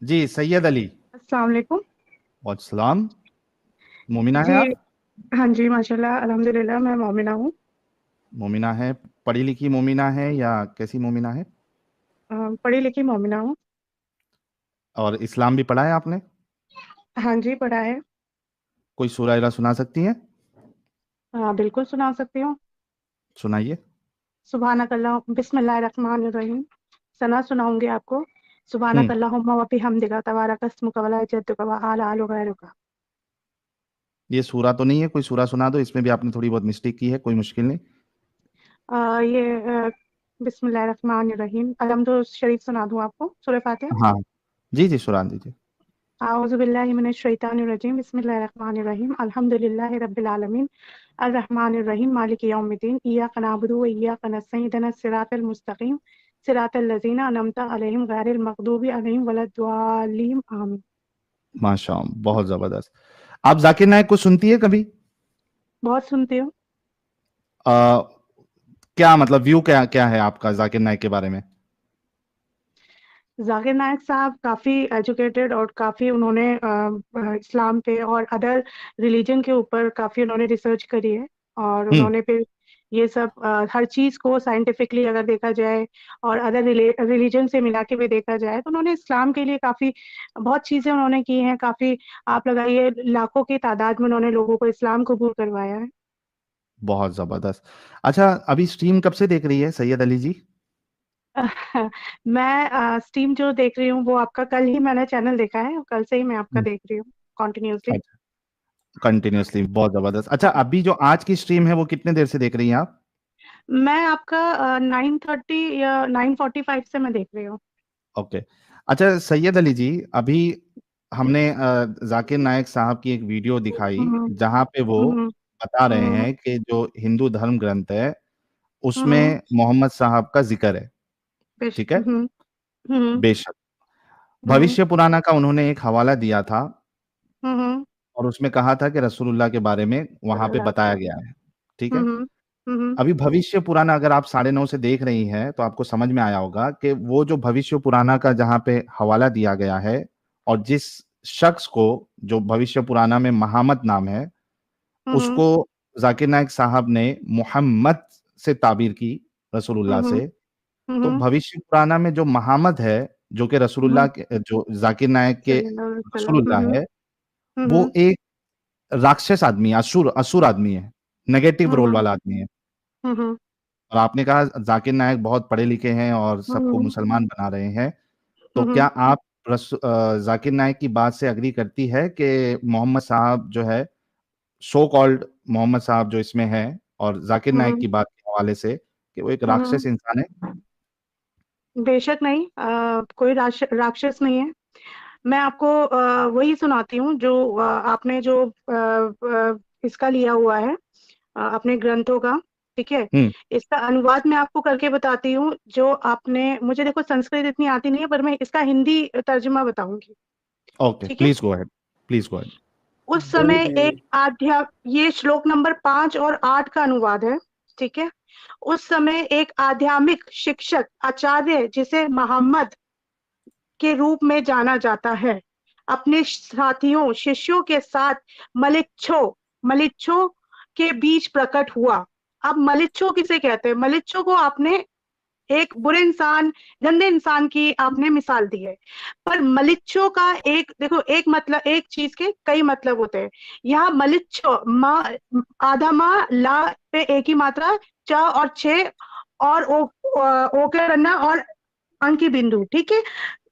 जी सैयद अली। अस्सलाम वालेकुम। वालेकुम। मोमिना है जी। आप? हाँ जी, माशाल्लाह अल्हम्दुलिल्लाह, मैं मोमिना हूँ। मोमिना है? पढ़ी लिखी मोमिना है या कैसी मोमिना है? पढ़ी लिखी मोमिना हूँ। और इस्लाम भी पढ़ा है आपने? हाँ जी, पढ़ा है। कोई सूरह इरा सुना सकती हैं? हाँ, बिल्कुल सुना सकती हूँ। सुनाइए। सुभानकल्लाह बिस्मिल्लाहिर्रहमानिर्रहीम। सना सुनाऊंगी आपको। हम्म। सुभानकल्लाहुम्मा व बिहम्दिका तबारक अस्मुका व ला जद्दुका व आला आलु गैरुका। ये सूरा तो नहीं है? कोई सूरा सुना दो, इसमें भी आपने थोड़ी बहुत मिस्टेक की है, कोई मुश्किल नहीं। ये बिस्मिल्लाहिर्रहमानिर्रहीम अलम तो शरीफ सुना दूँ आपको, सूरह फातिहा। हाँ। जी जी, सुना दीजिए। आऊज़ु बिल्लाहि मिनश शैतानिर रजीम बिस्मिल्लाहिर रहमानिर रहीम अल्हम्दुलिल्लाहि रब्बिल आलमीन अर्रहमानिर रहीम मालिकि यौमिद्दीन इय्याका नअबुदु व इय्याका नस्तईन इहदिनस सिरातल मुस्तकीम सिरातल लज़ीना अनअमता अलैहिम गैरिल मग़दूबि अलैहिम वलद्दालिन आमीन। माशाअल्लाह, बहुत जबरदस्त। आप जाकिर नायक को सुनती है कभी? बहुत सुनती हूँ। आ, क्या मतलब व्यू क्या क्या है आपका जाकिर नायक के बारे में? जाकिर नायक साहब काफ़ी एजुकेटेड और काफ़ी उन्होंने इस्लाम पे और अदर रिलीजन के ऊपर काफ़ी उन्होंने रिसर्च करी है। और हम्म। उन्होंने फिर ये सब हर चीज़ को साइंटिफिकली अगर देखा जाए और अदर रिलीजन से मिला के भी देखा जाए तो उन्होंने इस्लाम के लिए काफ़ी बहुत चीज़ें उन्होंने की हैं। काफ़ी आप लगाइए लाखों की तादाद में उन्होंने लोगों को इस्लाम कबूल करवाया है। बहुत जबरदस्त। अच्छा, अभी स्ट्रीम कब से देख रही है सैयद अली जी? मैं स्ट्रीम जो देख रही हूँ वो आपका कल ही मैंने चैनल देखा है और कल से ही मैं आपका हम्म। देख रही हूँ कॉन्टिन्यूसली। अच्छा, कंटिन्यूअसली, बहुत जबरदस्त। अच्छा, अभी जो आज की स्ट्रीम है वो कितने देर से देख रही हैं आप? मैं आपका 9:30 या 9:45 से मैं देख रही हूँ। ओके। अच्छा सैयद अली जी, अभी हमने जाकिर नायक साहब की एक वीडियो दिखाई हम्म। जहां पे वो हम्म। बता रहे हम्म। हैं कि जो हिंदू धर्म ग्रंथ है हम्म। उसमें मोहम्मद साहब का जिक्र है। ठीक है। हम्म। हम्म। बेशक। हम्म। भविष्य पुराना का उन्होंने एक हवाला दिया था हम्म। और उसमें कहा था कि रसूलुल्लाह के बारे में वहां पे सल्लल्लाहु बताया अलैहि गया है। ठीक है। वसल्लम। हम्म। अभी भविष्य पुराना अगर आप 9:30 से देख रही हैं तो आपको समझ में आया होगा कि वो जो भविष्य पुराना का जहां पे हवाला दिया गया है और जिस शख्स को, जो भविष्य पुराना में महामत नाम है, हम्म। उसको जाकिर नायक साहब ने मोहम्मद से ताबीर की, रसूलुल्लाह हम्म। से। तो हम्म। भविष्य पुराना में जो महामद है, जो कि रसूलुल्लाह हम्म। के, जो जाकिर नायक के सल्लल्लाहु अलैहि वसल्लम। रसूलुल्लाह हम्म। है, वो हम्म। एक राक्षस आदमी है, असुर असुर आदमी है, नेगेटिव रोल हम्म। वाला आदमी है। हम्म। और आपने कहा जाकिर नायक बहुत पढ़े लिखे हैं और सबको हम्म। मुसलमान बना रहे हैं। तो क्या हम्म। आप जाकिर नायक की बात से अग्री करती है कि मोहम्मद साहब जो है, सो कॉल्ड मोहम्मद साहब जो इसमें है, और जाकिर नायक हम्म। की बात के हवाले से कि वो एक राक्षस हम्म। इंसान है? बेशक नहीं, कोई राक्षस नहीं है। मैं आपको वही सुनाती हूँ जो आपने जो इसका लिया हुआ है, अपने ग्रंथों का। ठीक है। हम्म। इसका अनुवाद मैं आपको करके बताती हूँ जो आपने मुझे, देखो संस्कृत इतनी आती नहीं है पर मैं इसका हिंदी तर्जुमा बताऊंगी। ओके, ठीक है। Please go ahead. Please go ahead. उस समय एक ये श्लोक नंबर 5 और 8 का अनुवाद है। ठीक है। उस समय एक आध्यात्मिक शिक्षक आचार्य जिसे मोहम्मद के रूप में जाना जाता है अपने साथियों शिष्यों के साथ मलिच्छो मलिच्छो के बीच प्रकट हुआ। अब मलिच्छो किसे कहते हैं? मलिच्छो को आपने एक बुरे इंसान, गंदे इंसान की आपने मिसाल दी है। पर मलिच्छो का एक देखो, एक मतलब, एक चीज के कई मतलब होते हैं। यहाँ मलिच्छो माँ, आधा माँ ला पे एक ही मात्रा, च और छे और ओ के करना और अंकी बिंदु। ठीक है।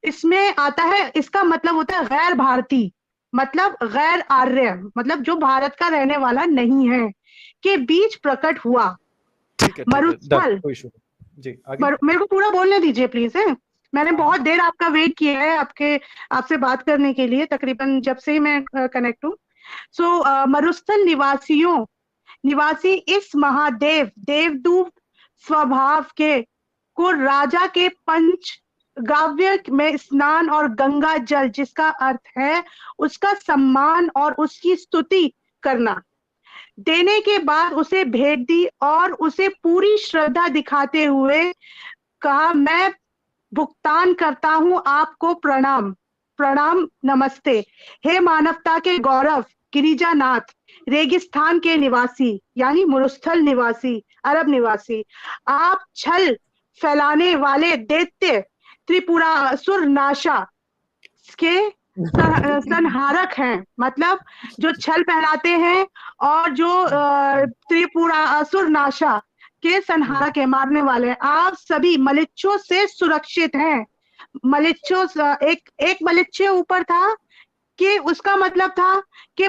इसमें आता है, इसका मतलब होता है गैर भारतीय, मतलब गैर आर्य, मतलब जो भारत का रहने वाला नहीं है, के बीच प्रकट हुआ। ठीक है, ठीक है, डन, मरुस्थल, कोई इशू नहीं जी, आगे। मेरे को पूरा बोलने दीजिए प्लीज है। मैंने हाँ, बहुत हाँ। देर आपका वेट किया है आपके आपसे बात करने के लिए, तकरीबन जब से ही मैं कनेक्ट हूँ। मरुस्थल निवासी इस महादेव देवदूत स्वभाव के को राजा के पंच गाव्य में स्नान और गंगा जल, जिसका अर्थ है उसका सम्मान और उसकी स्तुति करना, देने के बाद उसे भेंट दी और उसे पूरी श्रद्धा दिखाते हुए कहा, मैं भुगतान करता हूं आपको प्रणाम। प्रणाम नमस्ते। हे मानवता के गौरव गिरिजानाथ, रेगिस्तान के निवासी यानी मरुस्थल निवासी, अरब निवासी, आप छल फैलाने वाले दैत्य त्रिपुरासुर नाशा के संहारक हैं। मतलब जो छल फैलाते हैं और जो त्रिपुरासुर नाशा के संहारक है, मारने वाले हैं। आप सभी मलिच्छों से सुरक्षित हैं। मलिच्छों एक मलिच्छ ऊपर था कि उसका मतलब था कि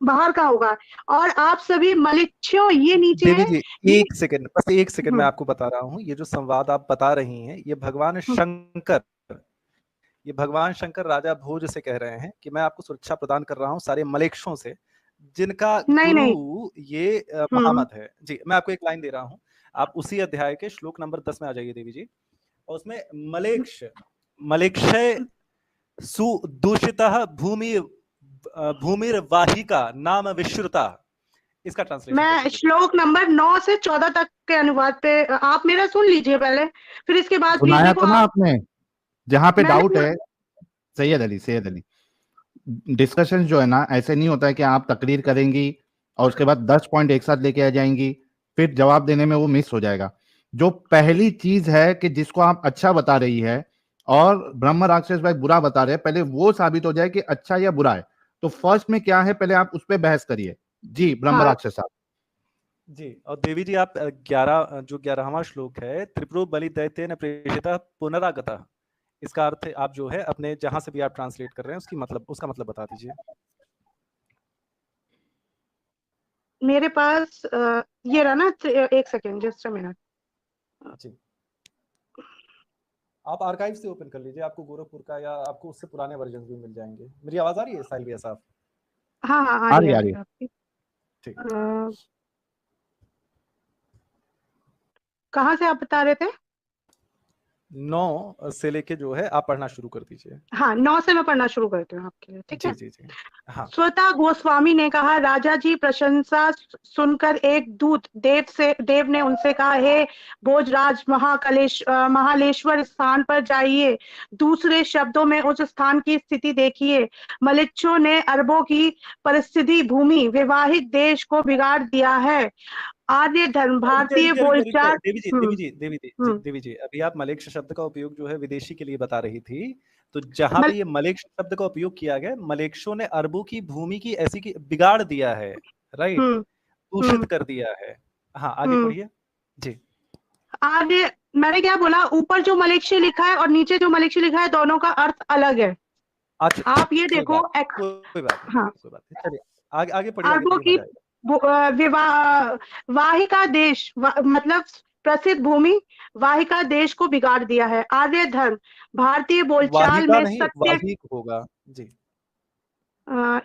बाहर का होगा, और आप सभी मलिच्छों ये नीचे देवी है। जी एक सेकंड, बस एक सेकंड मैं हम्म। आपको बता रहा हूँ, ये जो संवाद आप बता रही हैं ये भगवान शंकर, ये भगवान शंकर राजा भोज से कह रहे हैं कि मैं आपको सुरक्षा प्रदान कर रहा हूँ सारे मलेक्षों से, जिनका नहीं नहीं गुरु ये महामत है। जी मैं आपको एक लाइन दे रहा हूँ, आप उसी अध्याय के श्लोक नंबर 10 में आ जाइए देवी जी, और उसमें मलेक्षय सुदूषितः भूमिर्वाहिका नाम विश्रुता, इसका ट्रांसलेशन मैं श्लोक नंबर 9 से 14 तक के अनुवाद पे, आप मेरा सुन लीजिए पहले, फिर इसके बाद प्लीज सुनाया देखो तो ना आप। आपने, जहाँ पे मैंने डाउट है। सैयद अली, डिस्कशन जो है ना, ऐसे नहीं होता है कि आप तकरीर करेंगी और उसके बाद 10 पॉइंट एक साथ लेके आ जाएंगी, फिर जवाब देने में वो मिस हो जाएगा। जो पहली चीज है कि जिसको आप अच्छा बता रही है और ब्रह्म राक्षस भाई बुरा बता रहे हैं, पहले वो साबित हो जाए कि अच्छा या बुरा है। तो फर्स्ट में क्या है, पहले आप उस पर बहस करिए। जी ब्रह्म राक्षस साहब। जी, और देवी जी आप 11वां श्लोक है, त्रिपुरो बलि दैत्येन प्रेषितः पुनरागतः, इसका अर्थ आप जो है अपने जहां से भी आप ट्रांसलेट कर रहे हैं उसका मतलब बता दीजिए। मेरे पास ये रहा ना, एक सेकेंड, जस्ट अ मिनट। जी आप आर्काइव से ओपन कर लीजिए, आपको गोरखपुर का या आपको उससे पुराने वर्जन भी मिल जाएंगे। मेरी आवाज आ रही है साहिल भैया साहब? हाँ हाँ आ रही है आपकी। ठीक, कहाँ से आप बता रहे थे? 9 से लेके जो है आप पढ़ना शुरू कर दीजिए। हाँ 9 से मैं पढ़ना शुरू करती हूँ आपके लिए, ठीक है। जी हाँ। स्वतः गोस्वामी ने कहा, राजा जी प्रशंसा सुनकर एक दूत देव ने उनसे कहा, हे भोजराज, महालेश्वर स्थान पर जाइए। दूसरे शब्दों में उस स्थान की स्थिति देखिए। मलिच्छों ने अरबों की परिस्थिति भूमि वैवाहिक देश को बिगाड़ दिया है। आर्य धर्म भारतीय बोलचाल। देवी जी अभी आप मलेक्ष शब्द का उपयोग जो है विदेशी के लिए बता रही थी, तो जहां पे ये मलेक्ष शब्द का उपयोग किया गया, मलेक्षों ने अरबों की भूमि की ऐसी की बिगाड़ दिया है, राइट, दूषित कर दिया है। हाँ आगे पढ़िए जी। आगे मैंने क्या बोला, ऊपर जो मलेक्षी लिखा है और नीचे जो मलेक्षी लिखा है, दोनों का अर्थ अलग है। अच्छा आप ये देखो, कोई बात नहीं, चलिए आगे पढ़िए। अरबों की वाहिका देश मतलब प्रसिद्ध भूमि वाहिका देश को बिगाड़ दिया है। आर्य धर्म भारतीय बोलचाल में सत्य वाहिक होगा जी।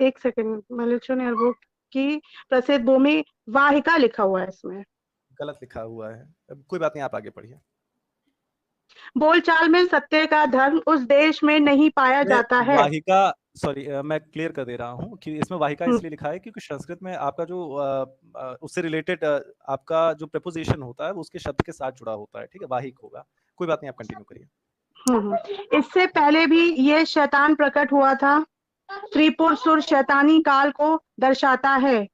एक सेकंड, मलेच्छों ने अरबों की प्रसिद्ध भूमि वाहिका लिखा हुआ है, इसमें गलत लिखा हुआ है, कोई बात नहीं, आप आगे पढ़िए। बोलचाल में सत्य का धर्म उस देश में नहीं पाया जाता है। वाहिका, सॉरी मैं क्लियर कर दे रहा हूँ कि इसमें वाहिका इसलिए लिखा है क्योंकि संस्कृत में आपका जो उससे रिलेटेड आपका जो प्रेपोजिशन होता है वो उसके शब्द के साथ जुड़ा होता है, ठीक है, वाहिक होगा। कोई बात नहीं, आप कंटिन्यू करिए। इससे पहले भी ये शैतान प्रकट हुआ था। त्रिपुर सुर शैतानी काल को दर्शाता है।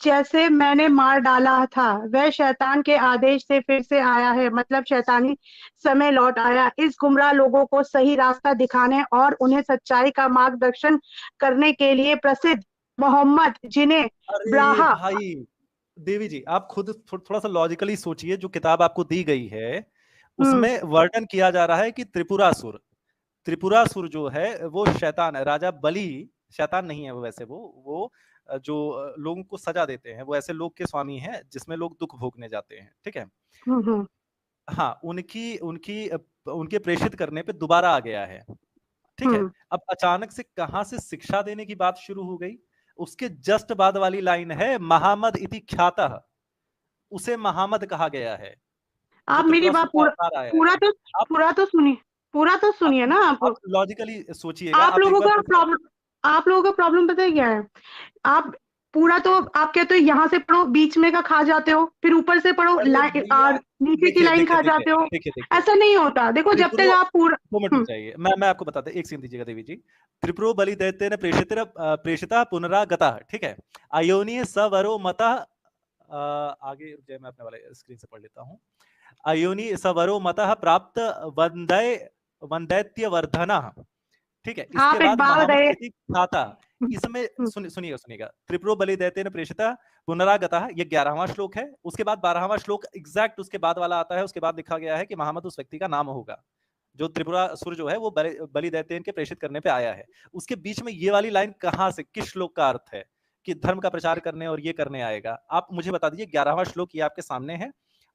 जैसे मैंने मार डाला था, वह शैतान के आदेश से फिर से आया है, मतलब शैतानी समय लौट आया इस गुमराह लोगों को सही रास्ता दिखाने और उन्हें सच्चाई का मार्गदर्शन करने के लिए प्रसिद्ध मोहम्मद, जिन्हें ब्राहा। भाई देवी जी आप खुद थोड़ा सा लॉजिकली सोचिए, जो किताब आपको दी गई है उसमें वर्णन किया जा रहा है कि त्रिपुरासुर जो है वो शैतान है। राजा बलि शैतान नहीं है, वो वैसे वो जो लोगों को सजा देते हैं वो ऐसे लोग के स्वामी हैं जिसमें लोग दुख भोगने जाते हैं, ठीक है। हाँ उनके प्रेषित करने पे दोबारा आ गया है, ठीक है। अब अचानक से कहां से शिक्षा देने की बात शुरू हो गई, उसके जस्ट बाद वाली लाइन है महामद इति ख्यातः, उसे महामद कहा गया है। आप मेरी बात पूरा तो सुनिए ना। आप लॉजिकली सोचिएगा। आप लोगों का प्रॉब्लम पता है क्या है? आप पूरा तो आप कहते हो यहाँ से पढ़ो, बीच में का खा जाते हो, फिर ऊपर से पढ़ो, अरे भैया, नीचे की देखिए लाइन देखिए खा देखिए जाते हो। देखिए ऐसा नहीं होता, देखो जब तक आप पूरा 2 मिनट रुक जाइए, मैं आपको बताता हूँ, एक सेकंड दीजिएगा देवी जी। त्रिपुरो बलि दैत्येन प्रेषिता पुनरागतः, ठीक है। अयोनि सवरो मतः, आगे रुक जाइए, मैं अपने वाले स्क्रीन से पढ़ लेता हूँ। अयोनि सवरो मतः प्राप्त वंदैत्यवर्धनः, ठीक है। हाँ, इसके फिर बाद बाल महामत गए। इति ख्याता, इसमें सुनिएगा, त्रिपुरो बलि दैत्येन प्रेषिता पुनरागतः, ये 11वां श्लोक है। उसके बाद 12वां श्लोक एग्जैक्ट उसके बाद वाला आता है। उसके बाद लिखा गया है कि महामत उस व्यक्ति का नाम होगा जो त्रिपुरासुर जो है वो बलि दैत्येन के प्रेषित करने पे आया है। उसके बीच में ये वाली लाइन कहां से, किस श्लोक का अर्थ है कि धर्म का प्रचार करने और ये करने आएगा? आप मुझे बता दीजिए। 11वां श्लोक ये आपके सामने है,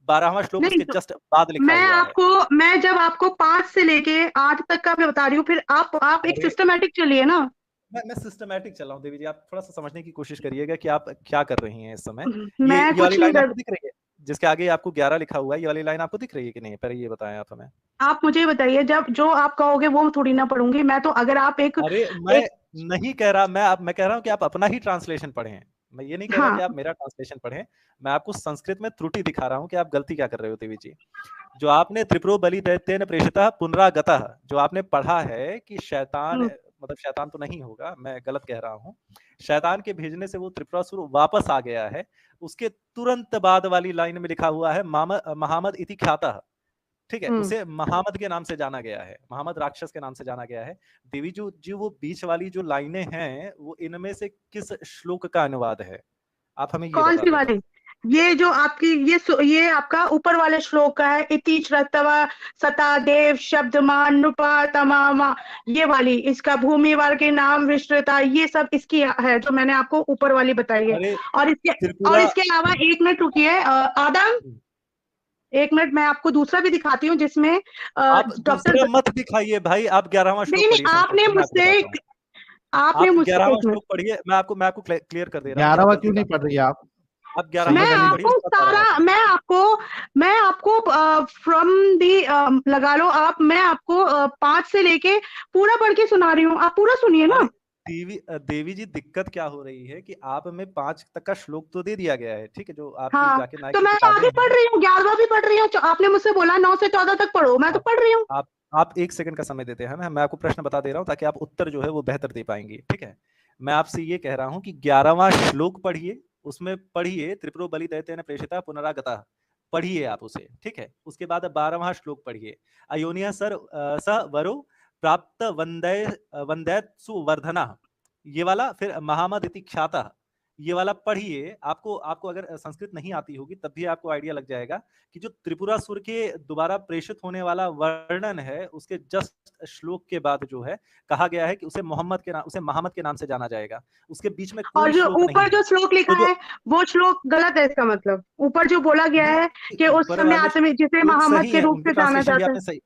12वां श्लोक नहीं, उसके जस्ट बाद लिखा हुआ है। मैं जब आपको 5 से लेके 8 तक का मैं बता रही हूँ, फिर आप एक सिस्टमैटिक चलिए ना। मैं सिस्टमैटिक चल रहा हूँ देवी जी, आप थोड़ा सा समझने की कोशिश करिएगा कि आप क्या कर रही हैं इस समय। मैं ये कुछ वाली नहीं लाइन कर, आपको दिख रही है जिसके आगे आपको 11 लिखा हुआ है, ये वाली लाइन आपको दिख रही है कि नहीं? पहले ये बताएं आप हमें। आप मुझे बताइए, जब जो आप कहोगे वो थोड़ी ना पढ़ूंगी मैं तो। अगर आप अरे मैं नहीं कह रहा, मैं कह रहा हूँ कि आप अपना ही ट्रांसलेशन पढ़ें। मैं ये नहीं कह रहा हाँ, कि आप मेरा ट्रांसलेशन पढ़ें। मैं आपको संस्कृत में त्रुटि दिखा रहा हूँ कि आप गलती क्या कर रहे हो देवी जी। जो आपने त्रिपुरो बलि दैत्येन प्रेषितः पुनरागतः, जो आपने पढ़ा है कि शैतान, मतलब शैतान तो नहीं होगा, मैं गलत कह रहा हूँ। शैतान के भेजने से वो त्रिपुरासुर वापस आ गया है। उसके तुरंत बाद वाली लाइन में लिखा हुआ है महामद इति ख्यातः, ठीक है। उसे महामद के नाम से जाना गया है, महामद राक्षस के नाम से जाना गया है। देवी जी वो बीच वाली जो लाइनें हैं वो इनमें से किस श्लोक का अनुवाद है? आप हमें ये कौन बता सी दें तो। वाली? ये जो आपकी ये आपका ऊपर वाले श्लोक का है, इति श्रतवा सता देव शब्दमान नृपा तमामा, ये वाली इसका भूमिवार के नाम विस्तृता, ये सब इसकी है जो मैंने आपको ऊपर वाली बताई है। और इसके अलावा 1 मिनट रुकिए आदम, 1 मिनट, मैं आपको दूसरा भी दिखाती हूँ जिसमें आप डॉक्टर दूसरा मत दिखाइए भाई, आप 11वां श्लोक नहीं, पढ़िए। आपने मुझसे आप 11वां 1 मिनट, श्लोक पढ़िए, मैं आपको क्लियर कर दे रहा हूँ। 11वां क्यों नहीं पढ़ रही है आप? आप 11वां श्लोक पढ़िए, उसके बाद 12वां श्लोक। मैं आपको फ्रॉम दी लगा लो आप, मैं आपको 5 से लेके पूरा पढ़ के सुना रही हूँ, आप पूरा सुनिए ना। देवी जी दिक्कत क्या हो रही है कि आप में 5 तक का श्लोक तो दे दिया गया है, ठीक है, जो आपकी हाँ, जाकिर नाइक तो की मैं किताबें आगे पढ़ हैं। रही हूँ, 11वां भी पढ़ रही हूँ। आपने मुझसे बोला 9 से 14 तक पढ़ो, मैं तो पढ़ रही हूँ। आप 1 सेकंड का समय देते हैं, मैं आपको प्रश्न बता दे रहा हूँ ताकि आप उत्तर जो है वो बेहतर दे पाएंगी, ठीक है। मैं आपसे ये कह रहा हूँ कि 11वां श्लोक पढ़िए, उसमें पढ़िए त्रिपुरो बलि दैत्येन प्रेषितः पुनरागतः, पढ़िए आप उसे, ठीक है। उसके बाद 12वां श्लोक पढ़िए, अयोनिया स वरो प्राप्त वंदैत्सु वर्धनः, ये वाला। फिर महामद इति ख्यातः, ये वाला पढ़िए। आपको अगर संस्कृत नहीं आती होगी तब भी आपको आइडिया लग जाएगा कि जो त्रिपुरासुर के दोबारा प्रेषित होने वाला वर्णन है उसके जस्ट श्लोक के बाद जो है कहा गया है कि उसे महामद के नाम से जाना जाएगा। उसके बीच में और कोई जो श्लोक ऊपर नहीं जो श्लोक लिखा तो है वो श्लोक गलत है, इसका मतलब ऊपर जो बोला गया है कि उस ऊपर समय वाले आते जिसे श्लोक मोहम्मद सही के है, रूप उनके से जाना ट्रांसलेशन भी जाता आपने है। सही,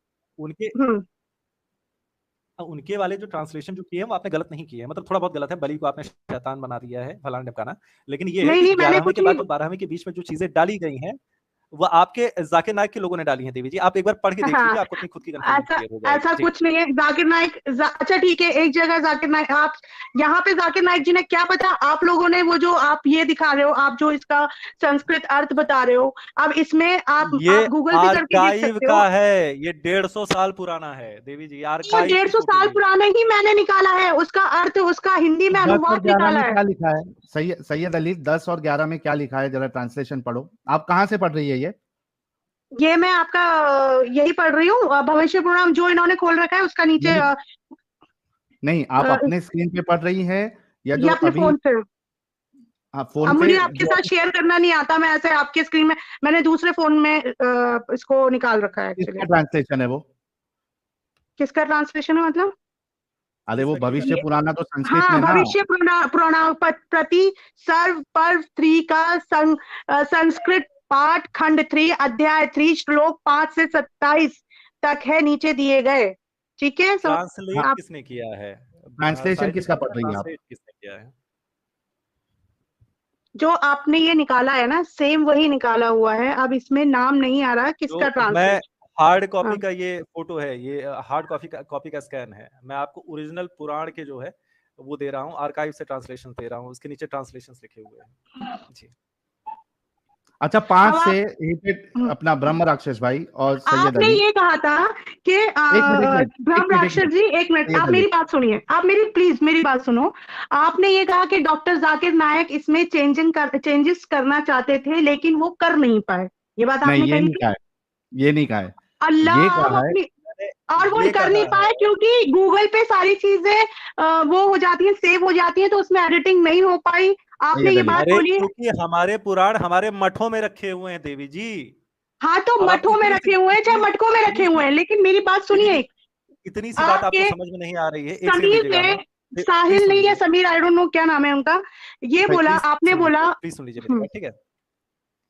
उनके वाले जो ट्रांसलेशन जो किए हैं वो आपने गलत नहीं किए हैं, मतलब थोड़ा बहुत गलत है। बलि को आपने शैतान बना दिया है, फलाना ढमकाना, लेकिन ये है कि 11वें के बाद जो 12वें के बीच में जो चीजें डाली गई हैं वो आपके जाकिर नाइक के लोगों ने डाली हैं। देवी जी आप एक बार पढ़ के देख लीजिए, आपको अपनी खुद की कंफ्यूजन क्लियर हो जाएगी। ऐसा कुछ नहीं है। जाकिर नाइक अच्छा ठीक है, एक जगह जाकिर नाइक, आप यहाँ पे जाकिर नाइक जी ने क्या पता, आप लोगों ने वो जो आप ये दिखा रहे हो, आप जो इसका संस्कृत अर्थ बता रहे हो, अब इसमें आप गूगल भी करके देख सकते हो। का है, ये 150 साल पुराना है देवी जी, आर्काइव 150 साल पुराना ही मैंने निकाला है, उसका अर्थ, उसका हिंदी में 10 और अनुवाद 11 निकाला में है। क्या लिखा है? सैयद अली, 10 और 11 में क्या लिखा है? जरा ट्रांसलेशन पढ़ो। आप कहाँ से पढ़ रही है ये मैं आपका यही पढ़ रही हूँ, भविष्य पुराण जो इन्होंने खोल रखा है उसका नीचे। नहीं, आप अपने स्क्रीन पे पढ़ रही है या जो अपने अभी? फोन से। हाँ, फोन अब पे मुझे आपके साथ शेयर करना नहीं आता, मैं ऐसे आपके स्क्रीन में, मैंने दूसरे फोन में इसको निकाल रखा है। किसका ट्रांसलेशन है वो? किसका ट्रांसलेशन है मतलब? अरे वो भविष्य पुराना तो संस्कृत हाँ, में ना। भविष्य पुराण प्रति सर्व पर्व 3 का संस्कृत पाठ खंड 3 अध्याय 3 श्लोक 5 से 27 तक है, नीचे दिए गए, ठीक है। ट्रांसलेट किसने किया है? ट्रांसलेशन किसका पढ़ रही है आप? किसने किया है? जो आपने ये निकाला है ना, सेम वही निकाला हुआ है। अब इसमें नाम नहीं आ रहा किसका ट्रांसलेशन। हार्ड कॉपी का ये फोटो है, ये हार्ड कॉपी का स्कैन है। मैं आपको ओरिजिनल पुराण के जो है वो दे रहा हूँ, आर्काइव से ट्रांसलेशन दे रहा हूँ, उसके नीचे ट्रांसलेशन लिखे हुए हैं जी। अच्छा, 5 अब से आप रिपीट अपना ब्रह्म राक्षस भाई और सैयद आपने अली। ये कहा था कि एक मिनट ब्रह्म राक्षस जी, एक मिनट, सैयद आप अली। मेरी बात सुनिए, आप मेरी प्लीज मेरी बात सुनो। आपने ये कहा कि डॉक्टर जाकिर नायक इसमें चेंजेस करना चाहते थे लेकिन वो कर नहीं पाए, ये बात नहीं, आपने ये कही नहीं थी। कहा है, ये नहीं कहा है, अल्लाह, ये आप कहा है। अपनी, मैंने और वो ये कर नहीं कहा है, पाए क्योंकि गूगल पे सारी चीजें वो हो जाती है, सेव हो जाती है, तो उसमें एडिटिंग नहीं हो पाई। आपने सैयद ये अली, बात अरे बोली। क्योंकि हमारे पुराण हमारे मठों में रखे हुए हैं देवी जी। हाँ, तो अब आप मठों में रखे हुए हैं चाहे मटकों में रखे हुए हैं, लेकिन मेरी बात सुनिए। इतनी सी बात आपको आपके समझ में नहीं आ रही है, एक सेकंड समीर दीजिएगा ने, ना, प्लीज साहिल सुन नहीं या लीजिए, समीर, आई डोंट नो क्या नाम है उनका, ये भाई बोला, प्लीज आपने बोला। प्लीज सुन लीजिए मेरी बात, ठीक है।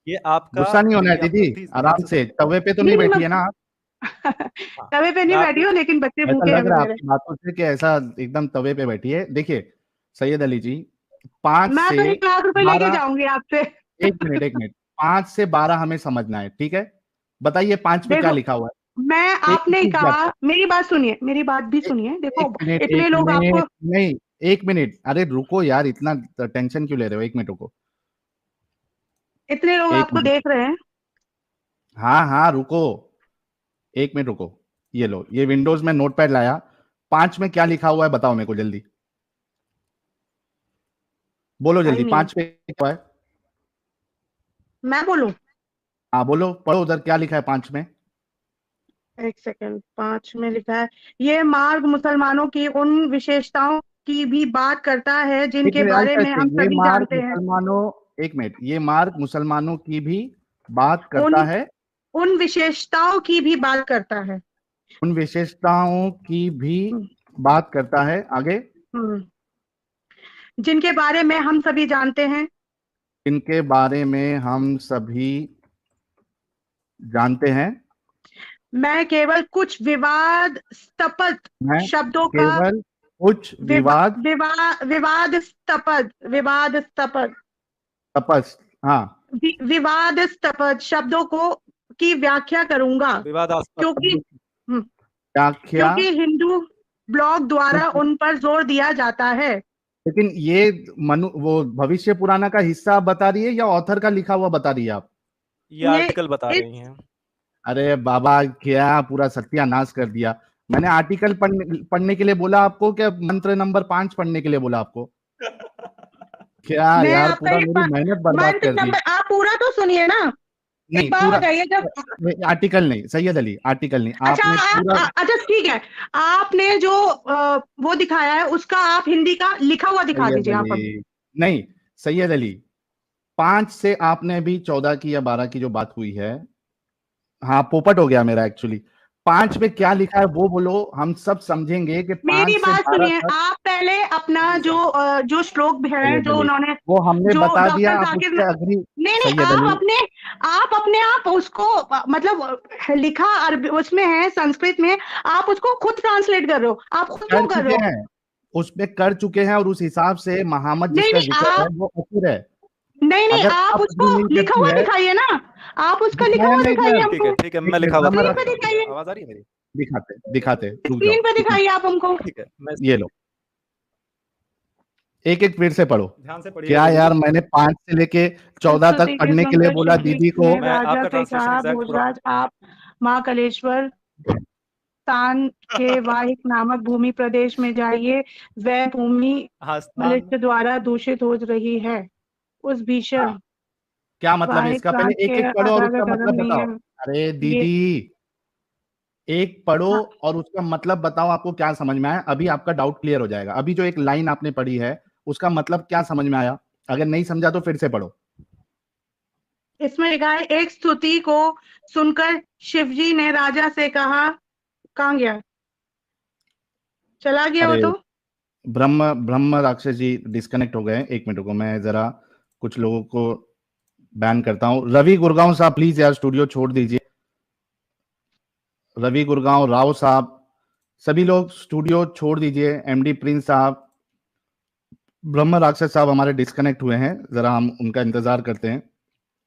ये आपका गुस्सा नहीं होना है देखिए, दीदी, प्लीज ध्यान आराम से से, सुनिए। तवे पे तो नहीं नहीं नहीं बैठी है ना आप? हाँ, तवे पे नहीं मैं बैठी आपको हूँ, लेकिन बच्चे ऐसा भूखे हैं लग रहा है मेरे। आपकी बातों से कि ऐसा एकदम तवे पे बैठी है। देखिए सैयद अली जी, 5 मैं से तो 1 लाख रुपए लेके 12, जाऊंगी आपसे। एक मिनट, 5 से 12 हमें समझना है, ठीक है? बताइए 5 पे क्या देखो, लिखा हुआ मैं, है? एक आपने रुक कहा, जाते मेरी बात सुनिए, मेरी बात भी एक सुनिए, देखो एक इतने लोग आपको, मिनट नहीं, 1 मिनट, अरे रुको यार, इतना टेंशन क्यों ले रहे हो? 1 मिनट रुको, इतने लोग 1 आपको मिनट, देख रहे हैं। हाँ हाँ रुको, 1 मिनट रुको। ये लो, ये विंडोज में नोटपैड लाया। 5 में क्या लिखा हुआ है बताओ मेरे को जल्दी, बोलो आई जल्दी, मीन 5 पे क्या है? मैं बोलूं? हाँ बोलो, पढ़ो उधर क्या लिखा है 5 में। एक सेकंड, 5 में लिखा है, ये मार्ग मुसलमानों की उन विशेषताओं की भी बात करता है एक जिनके मिनट, बारे ऐसे में ऐसे, हम ये सभी मार्ग जानते हैं। मुसलमानों, 1 मिनट, ये मार्ग मुसलमानों की भी बात करता उन है, उन विशेषताओं की भी बात करता है। उन विशेषताओं की भी हम्म, बात करता है, आगे, हम्म, जिनके बारे में हम सभी जानते हैं। इनके बारे में हम सभी जानते हैं। मैं केवल कुछ विवादास्पद मैं शब्दों का, केवल कुछ विवाद, विवादास्पद तपस, हाँ, विवादास्पद शब्दों को की व्याख्या करूंगा, विवादास्पद क्योंकि हम्म, व्याख्या, क्योंकि हिंदू ब्लॉग द्वारा उन पर जोर दिया जाता है। लेकिन ये वो भविष्य पुराना का हिस्सा आप बता रही है या ऑथर का लिखा हुआ बता रही है आप? ये ये आर्टिकल बता इस रही हैं। अरे बाबा, क्या पूरा सत्यानाश कर दिया। मैंने आर्टिकल पढ़ने के लिए बोला आपको, क्या मंत्र नंबर 5 पढ़ने के लिए बोला आपको? क्या मैं यार, आपका पूरा एक मेरी मेहनत बर्बाद मंत्र कर दी। नंबर, आप पूरा तो सुनिए ना, एक नहीं बात पूरा, बताइए, जब, आर्टिकल नहीं सैयद अली, आर्टिकल नहीं, अच्छा आपने पूरा, अच्छा ठीक है, आपने जो वो दिखाया है उसका आप हिंदी का लिखा हुआ दिखा सैयद दीजिए आप अभी। अली नहीं, सैयद अली, 5 से आपने अभी 14 की या 12 की जो बात हुई है, हाँ पोपट हो गया मेरा एक्चुअली। 5 में क्या लिखा है वो बोलो, हम सब समझेंगे कि 5 मेरी से बात 12 सुनिए, तक। आप पहले अपना जो श्लोक है सैयद जो अली, उन्होंने, वो हमने जो बता दिया, डॉक्टर आप जाकिर, उससे अग्री। नहीं नहीं, सैयद अली, आप उसको मतलब लिखा अरबी उसमें है, संस्कृत में, आप उसको खुद ट्रांसलेट कर रहे हो, आप खुद कर क्यों कर रहे चुके हो? हैं, उसमें कर चुके हैं, और उस हिसाब से महामत नहीं जिसका नहीं जिक्र है आप, वो असुर है। नहीं नहीं, अगर आप आप उसको अग्री नहीं लिखा करती हुआ है, दिखाइए ना, आप उसका लिखा दिखाया हुआ ना दिखाइए इधर, हमको, ठीक है, मैं एक लिखा मिनट हुआ ब्रह्म स्क्रीन दिखा पे देता हूँ, दिखाइए, आवाज आ रही है मेरी? दिखाते दिखाते, रुक जाओ स्क्रीन पे एक मिनट, दिखाइए आप हमको। ठीक है, मैं ये लो, एक एक फिर से पढ़ो। ध्यान से पढ़िएगा क्या दीदी यार, जी। मैंने 5 से लेके 14 तक स्तुति के पढ़ने के लिए सुनकर बोला शिव जी दीदी को। ने मैं राजा आपका से ट्रांसलेशन कहा, एग्जैक्ट पूरा, भोजराज, आप माँ कलेश्वर स्थान के वाहिक नामक भूमि प्रदेश में जाइए, वह भूमि हाँ स्थान, मनुष्य द्वारा दूषित हो रही है, उस हाँ, भीषण क्या मतलब है वाहिक इसका? प्रांत पहले एक के एक पढ़ो और आधार उसका का कदम मतलब नहीं बताओ। है। अरे ये दीदी, एक पढ़ो हाँ, और उसका मतलब बताओ, आपको क्या समझ में आया? अभी आपका डाउट क्लियर हो जाएगा। अभी जो एक लाइन आपने पढ़ी है उसका मतलब क्या समझ में आया? अगर नहीं समझा तो फिर से पढ़ो। इसमें लिखा है, एक स्तुति को सुनकर शिवजी ने राजा से कहा, कहाँ गया, चला गया वो अरे तो। ब्रह्म ब्रह्म राक्षस जी डिस्कनेक्ट हो गए, 1 मिनट रुको, मैं जरा कुछ लोगों को बैन करता हूँ। रवि गुरगांव साहब प्लीज यार स्टूडियो छोड़ दीजिए। रवि गुरगांव, राव साहब, सभी लोग स्टूडियो छोड़ दीजिए। एमडी प्रिंस साहब, ब्रह्म राक्षस साहब हमारे डिस्कनेक्ट हुए हैं, जरा हम उनका इंतजार करते हैं।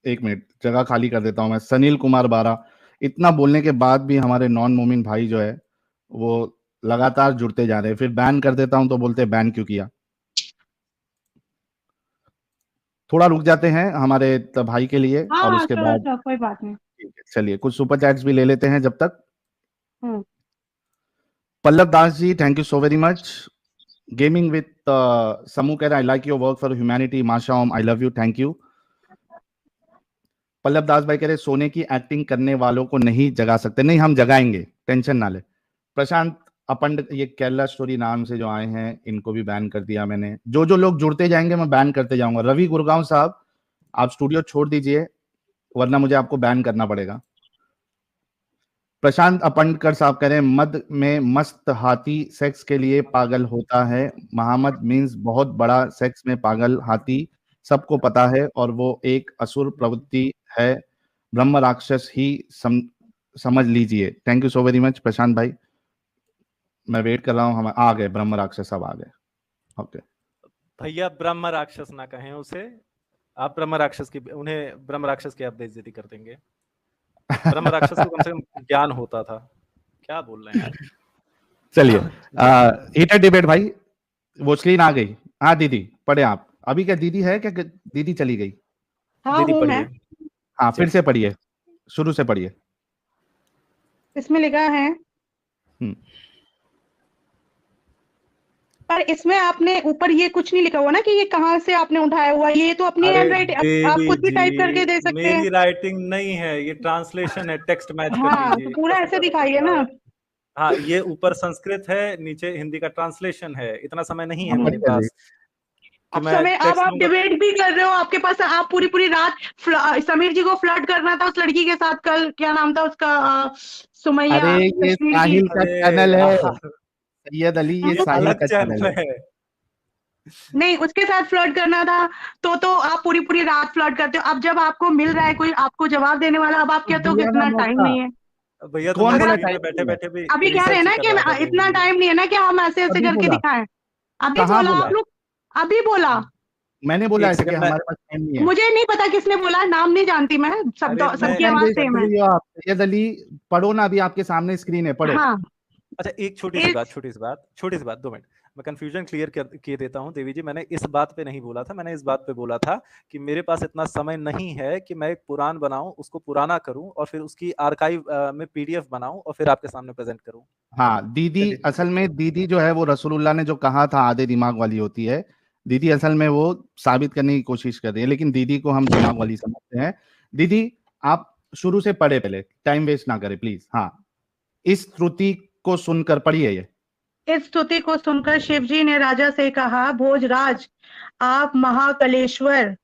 1 मिनट, जगह खाली कर देता हूं मैं। सनील कुमार बारा, इतना बोलने के बाद भी हमारे नॉन मोमिन भाई जो है वो लगातार जुड़ते जा रहे हैं, फिर बैन कर देता हूं तो बोलते हैं बैन क्यों किया। थोड़ा रुक जाते हैं हमारे भाई के लिए हाँ और हाँ, उसके चलो बाद चलो, कोई बात नहीं। ठीक है, चलिए कुछ सुपर चैट्स भी ले लेते हैं जब तक। हम्म। Pallav Das ji, thank you so very much. Gaming with समू कह रहा, I like your work for humanity, माशा ओम, I love you, thank you. Pallav Das भाई कह रहे सोने की एक्टिंग करने वालों को नहीं जगा सकते, नहीं हम जगाएंगे, टेंशन ना ले। प्रशांत अपंड, ये केरला स्टोरी नाम से जो आए हैं इनको भी बैन कर दिया मैंने। जो जो लोग जुड़ते जाएंगे मैं बैन करते जाऊंगा। रवि गुरगांव साहब, आप स्टूडियो छोड़ दीजिए वरना मुझे आपको बैन करना पड़ेगा। प्रशांत अपंडकर साहब कह रहे हैं मद में मस्त हाथी सेक्स के लिए पागल होता है। मोहम्मद मीन्स बहुत बड़ा सेक्स में पागल हाथी, सबको पता है, और वो एक असुर प्रवृत्ति है, ब्रह्म राक्षस ही समझ लीजिए। Thank you so very much Prashant भाई, मैं वेट कर रहा हूँ। हम आ गए, ब्रह्म राक्षस अब आ गए। ओके भैया ब्रह्म राक्षस ना कहें उसे, आप ब्रह्म राक्षस की, उन्हें ब्रह्म राक्षस की आप बेइज्जती कर देंगे। ब्रह्म राक्षस को कम से कम ज्ञान होता था, क्या बोल रहे हैं आप। चलिए हीटर डिबेट भाई, वो स्क्रीन आ गई। हाँ दीदी पढ़े आप, अभी क्या दीदी है क्या, दीदी चली गई? हाँ दीदी हूँ पढ़िए। मैं। हाँ फिर से पढ़िए, शुरू से पढ़िए। इसमें लिखा है, पर इसमें आपने ऊपर ये कुछ नहीं लिखा हुआ ना कि ये कहाँ से आपने उठाया हुआ, ये तो अपनी अरे हैंड राइटिंग आप देवी खुद भी जी, टाइप करके दे सकते हैं। मेरी राइटिंग नहीं है, ये ट्रांसलेशन है, टेक्स्ट मैच कर हाँ लीजिए, तो इतना पूरा सा ऐसे ज्यादा दिखाइए कुछ ना। है। हाँ, ये ऊपर संस्कृत है, नीचे हिंदी का ट्रांसलेशन है, इतना समय नहीं है हाँ, मेरे बढ़िया जी। पास कि अब मैं समय, अब टेक्स्ट आप लूंगा। डिबेट भी कर रहे हो, आपके पास, आप पूरी पूरी रात समीर जी को फ्लर्ट करना था उस लड़की के साथ, कल क्या नाम था उसका, सुमैया अरे ये कश्मीर की। साहिल का अरे चैनल है, यार, सैयद अली, ये ये साहिल अलग का चैनल चैनल है। है। नहीं, उसके साथ फ्लर्ट करना था, तो आप पूरी पूरी रात फ्लर्ट करते हो। अब जब आपको मिल रहा है कोई आपको जवाब देने वाला, अब आप तो कहते हो कि दिया ना इतना टाइम मौका, नहीं है। भैया तो कौन मैं बोला स्क्रीन में टाइम बैठे नहीं है? बैठे भी अभी कह रहे हैं रिसर्च ना कर कि रहा था देवी इतना जी। टाइम नहीं है ना कि हम ऐसे ऐसे अभी करके बोला, दिखाएं। अभी कहाँ बोला बोला? आप लोग, अभी बोला। मैंने बोला एक ऐसे कि सेकंड, मैं, हमारे पास टाइम नहीं है? मुझे नहीं पता किसने बोला, नाम नहीं जानती मैं, अरे मैं सबकी टाइम आवाज वेस्ट सेम कर है। रही हो आप, सैयद अली पढ़ो ना, अभी आपके सामने स्क्रीन है, पढ़ो। हाँ, अच्छा एक छोटी सी बात, इस छोटी सी बात, 2 मिनट, मैं कंफ्यूजन क्लियर किए देता हूं देवी जी। मैंने इस बात पे नहीं बोला था, मैंने इस बात पे बोला था कि मेरे पास इतना समय नहीं है कि मैं एक पुराण बनाऊं, उसको पुराना करूं और फिर उसकी आर्काइव में पीडीएफ बनाऊं और फिर आपके सामने प्रेजेंट करूं। हाँ दीदी, चलिए असल में दीदी जो है वो रसूलुल्लाह ने जो कहा था आधे दिमाग वाली होती है, दीदी असल में वो साबित करने की कोशिश कर रही है, लेकिन दीदी को हम दिमाग वाली समझते हैं। दीदी आप शुरू से पढ़े, पहले टाइम वेस्ट ना करें प्लीज। हाँ, इस श्रुति को सुनकर पढ़िए ये। इस स्तुति को सुनकर शिवजी ने राजा से कहा, भोजराज, आप महाकलेश्वर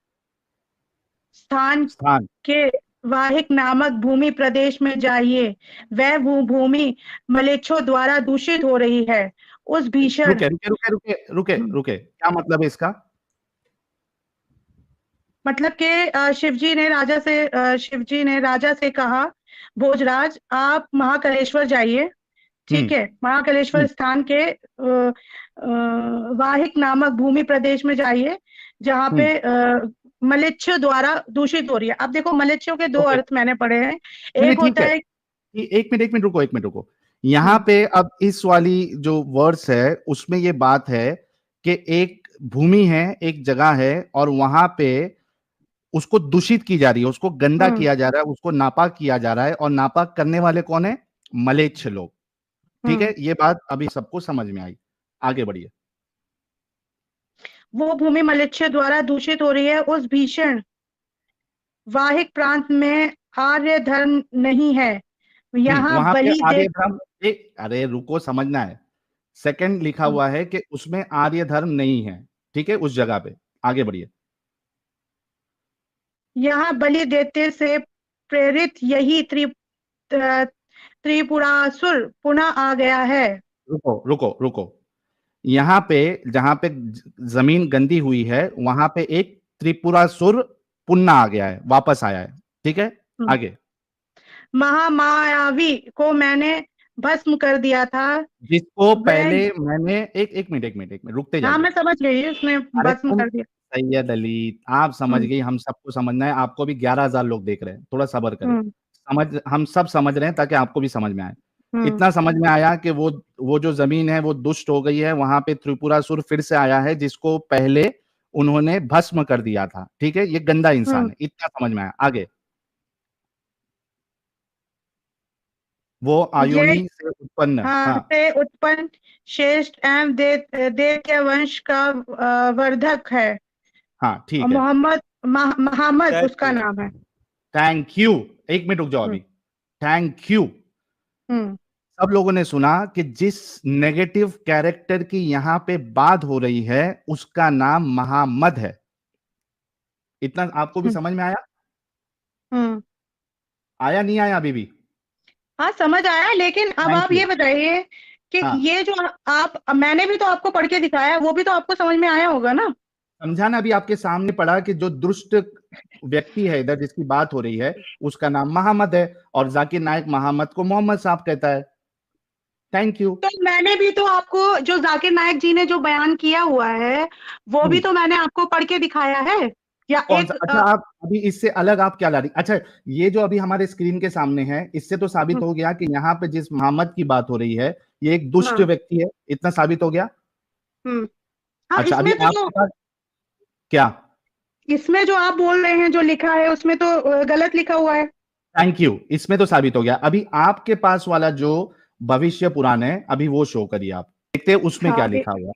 स्थान स्थान, के वाहिक नामक भूमि प्रदेश में जाइए। वह भूमि मलेच्छों द्वारा दूषित हो रही है। उस भीषण, रुके रुके रुके रुके रुके रुके, क्या मतलब है इसका? मतलब कि शिवजी ने राजा से कहा, भोजराज आप महाकलेश्वर जाइए, ठीक हम्म है, महाकलेश्वर स्थान के वाहिक नामक भूमि प्रदेश में जाइए, जहाँ हम्म पे मलेच्छ द्वारा दूषित हो रही है। अब देखो, मलेच्छों के दो ओके, अर्थ मैंने पढ़े हैं। नहीं नहीं एक ठीक होता है, है, एक मिनट रुको, एक मिनट रुको। यहाँ हम्म, पे अब इस वाली जो वर्ड्स है उसमें ये बात है कि एक भूमि है, एक जगह है, और वहां पे उसको दूषित की जा रही है, उसको गंदा हम्म, किया जा रहा है, उसको नापाक किया जा रहा है, और नापाक करने वाले कौन है? मलेच्छ लोग। ठीक हम्म, है, ये बात अभी सबको समझ में आई, आगे बढ़िए। वो भूमि मलेच्छ द्वारा दूषित हो रही है। उस भीषण वाहिक प्रांत में आर्य धर्म नहीं है। यहाँ वहां पे बलि दे, आर्य धर्म, अरे रुको, समझना है। सेकंड लिखा हुआ है कि उसमें आर्य धर्म नहीं है, ठीक है, उस जगह पे। आगे बढ़िए। यहाँ बलि देते से प्रेरित यही त्रिपुरासुर पुनः आ गया है। रुको रुको रुको, यहाँ पे जहां पे जमीन गंदी हुई है वहां पे एक त्रिपुरासुर पुन्ना आ गया है, वापस आया है, ठीक है, हम्म। आगे। महामायावी को मैंने भस्म कर दिया था। जिसको वह, पहले मैंने, एक मिनट रुकते हाँ जाइए। मैं समझ गई, उसने अरे भस्म तुम, कर दिया। सैयद अली, आप समझ हम्म, गई, हम सबको समझना है, आपको भी 11,000 लोग देख रहे हैं, थोड़ा सब्र करें। हम्म, हम सब समझ रहे हैं ताकि आपको भी समझ में आए। इतना समझ में आया कि वो जो जमीन है वो दुष्ट हो गई है, वहां पे त्रिपुरासुर फिर से आया है, जिसको पहले उन्होंने भस्म कर दिया था। ठीक है, ये गंदा इंसान है, इतना समझ में आया। आगे, वो आयोनी ये से उत्पन्न, हाँ से उत्पन्न श्रेष्ठ एवं दैत्य वंश का वर्धक है। हाँ और ठीक है, महामद Thank उसका you. नाम है। Thank you. एक मिनट रुक जाओ अभी, थैंक यू। हम्म सब लोगों ने सुना कि जिस नेगेटिव कैरेक्टर की यहां पे बात हो रही है उसका नाम महामद है। इतना आपको भी समझ में आया? हम्म आया नहीं आया अभी भी? हाँ समझ आया, लेकिन अब थैंक आप यू। ये बताइए कि हाँ, ये जो आप मैंने भी तो आपको पढ़ के दिखाया है, वो भी तो आपको समझ में आया होगा ना। समझा ना? अभी आपके सामने पढ़ा कि जो दुष्ट व्यक्ति है इधर जिसकी बात हो रही है उसका नाम महामद है, और जाकिर नायक महामद को मोहम्मद साहब कहता है। Thank you. तो मैंने भी तो आपको जो जाकिर नायक जी ने जो बयान किया हुआ है वो भी तो मैंने आपको पढ़ के दिखाया है। या कौन एक सा? अच्छा, आप अभी इससे अलग आप क्या ला रही? अच्छा, ये जो अभी हमारे स्क्रीन के सामने है, इससे तो साबित हो गया कि यहाँ पे जिस मोहम्मद की बात हो रही है ये एक दुष्ट हाँ व्यक्ति है, इतना साबित हो गया। हाँ अच्छा, अभी आपके पास क्या? इसमें जो आप बोल रहे हैं जो लिखा है उसमें तो गलत लिखा हुआ है। थैंक यू, इसमें तो साबित हो गया। अभी आपके पास वाला जो भविष्य पुराण है अभी वो शो करिए, आप देखते हैं उसमें क्या लिखा हुआ।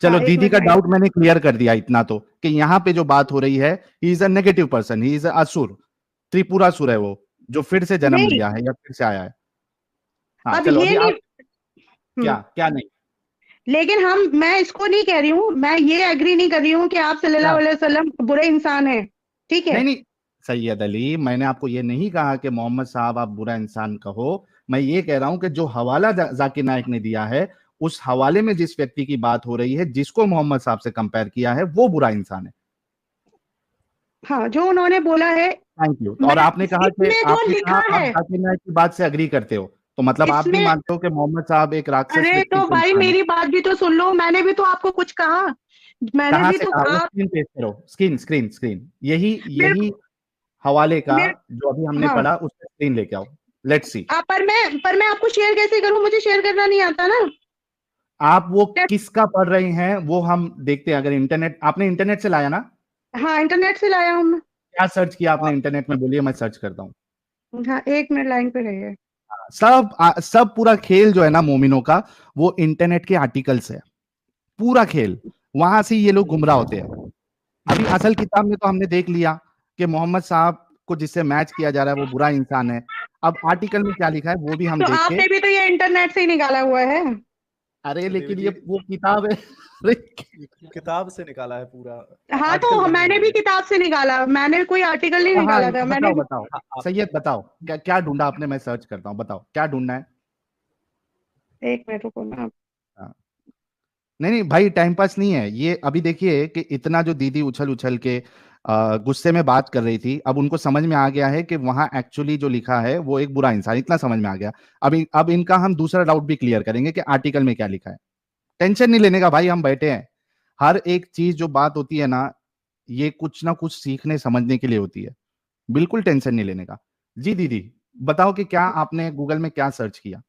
चलो, एक दीदी मिनट का लाइन। डाउट मैंने क्लियर कर दिया इतना तो, कि यहाँ पे जो बात हो रही है he is a negative person, he is असुर, त्रिपुरासुर है वो, जो फिर से जन्म नहीं, लिया है या फिर से आया है। हाँ अब चलो, ये अभी नहीं। आप क्या क्या नहीं लेकिन मैं इसको नहीं कह रही हूँ, मैं ये एग्री नहीं कर रही हूँ कि आप क्या? सल्लल्लाहु अलैहि वसल्लम बुरे इंसान हैं, ठीक है। नहीं नहीं, सैयद अली, मैंने आपको ये नहीं कहा कि मोहम्मद साहब आप बुरा इंसान कहो। मैं ये कह रहा हूं कि जो हवाला जाकिर नायक ने दिया है उस हवाले में जिस व्यक्ति की बात हो रही है जिसको मोहम्मद साहब से कंपेयर किया है वो बुरा इंसान है। हाँ, जो उन्होंने बोला है। Thank you. और आपने कहा कि इसमें जो आपने कहा लिखा आप है जाकिर नायक की बात से अग्री करते हो, तो मतलब आप भी इसमें, मानते हो कि मोहम्मद साहब एक राक्षस अरे व्यक्ति तो के भाई इंसान है। मेरी बात भी तो सुन लो, मैंने भी तो आपको कुछ कहा। मैंने कहां भी से तो कहा? वो आप स्क्रीन पेश करो, स्क्रीन स्क्रीन स्क्रीन, यही मेरे यही हवाले का मेरे जो अभी हमने हाँ। पढ़ा उसका स्क्रीन लेके आओ, लेट्स सी। पर मैं आपको शेयर कैसे करूं, मुझे शेयर करना नहीं आता ना। आप वो किसका पढ़ रहे हैं वो हम देखते हैं। अगर इंटरनेट, आपने इंटरनेट से लाया ना? हाँ, इंटरनेट से लाया हूँ मैं। क्या सर्च किया आपने इंटरनेट में? बोलिए, मैं सर्च करता हूँ। हाँ, एक मिनट लाइन पे रहिए। सब पूरा खेल जो है ना मोमिनों का, वो इंटरनेट के आर्टिकल्स है, पूरा खेल। वहां से ये लोग गुमराह होते हैं। अभी असल किताब में तो हमने देख लिया कि मोहम्मद साहब को जिससे मैच किया जा रहा है वो बुरा इंसान है। अब आर्टिकल में क्या लिखा है वो भी हम तो देख के। आपने भी तो ये इंटरनेट से ही निकाला हुआ है। अरे लेकिन देवी ये जी, वो किताब है। अरे किताब से निकाला है पूरा, हाँ, आर्टिकल तो नहीं मैंने है भी ये। किताब से निकाला, मैंने कोई आर्टिकल नहीं हाँ, निकाला था, मैंने बताओ भी। बताओ, हाँ, सैयद बताओ क्या क्या ढूंढा आपने? मैं सर्च करता हूँ, बताओ क्या ढूंढना है। एक मिनट रुको ना। हाँ। नहीं नहीं भाई, टाइम पास नहीं है ये। अभी देखिए कि इतना जो दीदी उछल उछल के गुस्से में बात कर रही थी, अब उनको समझ में आ गया है कि वहां एक्चुअली जो लिखा है वो एक बुरा इंसान, इतना समझ में आ गया। अब इनका हम दूसरा डाउट भी क्लियर करेंगे कि आर्टिकल में क्या लिखा है। टेंशन नहीं लेने का भाई, हम बैठे हैं। हर एक चीज जो बात होती है ना, ये कुछ ना कुछ सीखने समझने के लिए होती है। बिल्कुल टेंशन नहीं लेने का। जी दीदी, बताओ कि क्या आपने गूगल में क्या सर्च किया?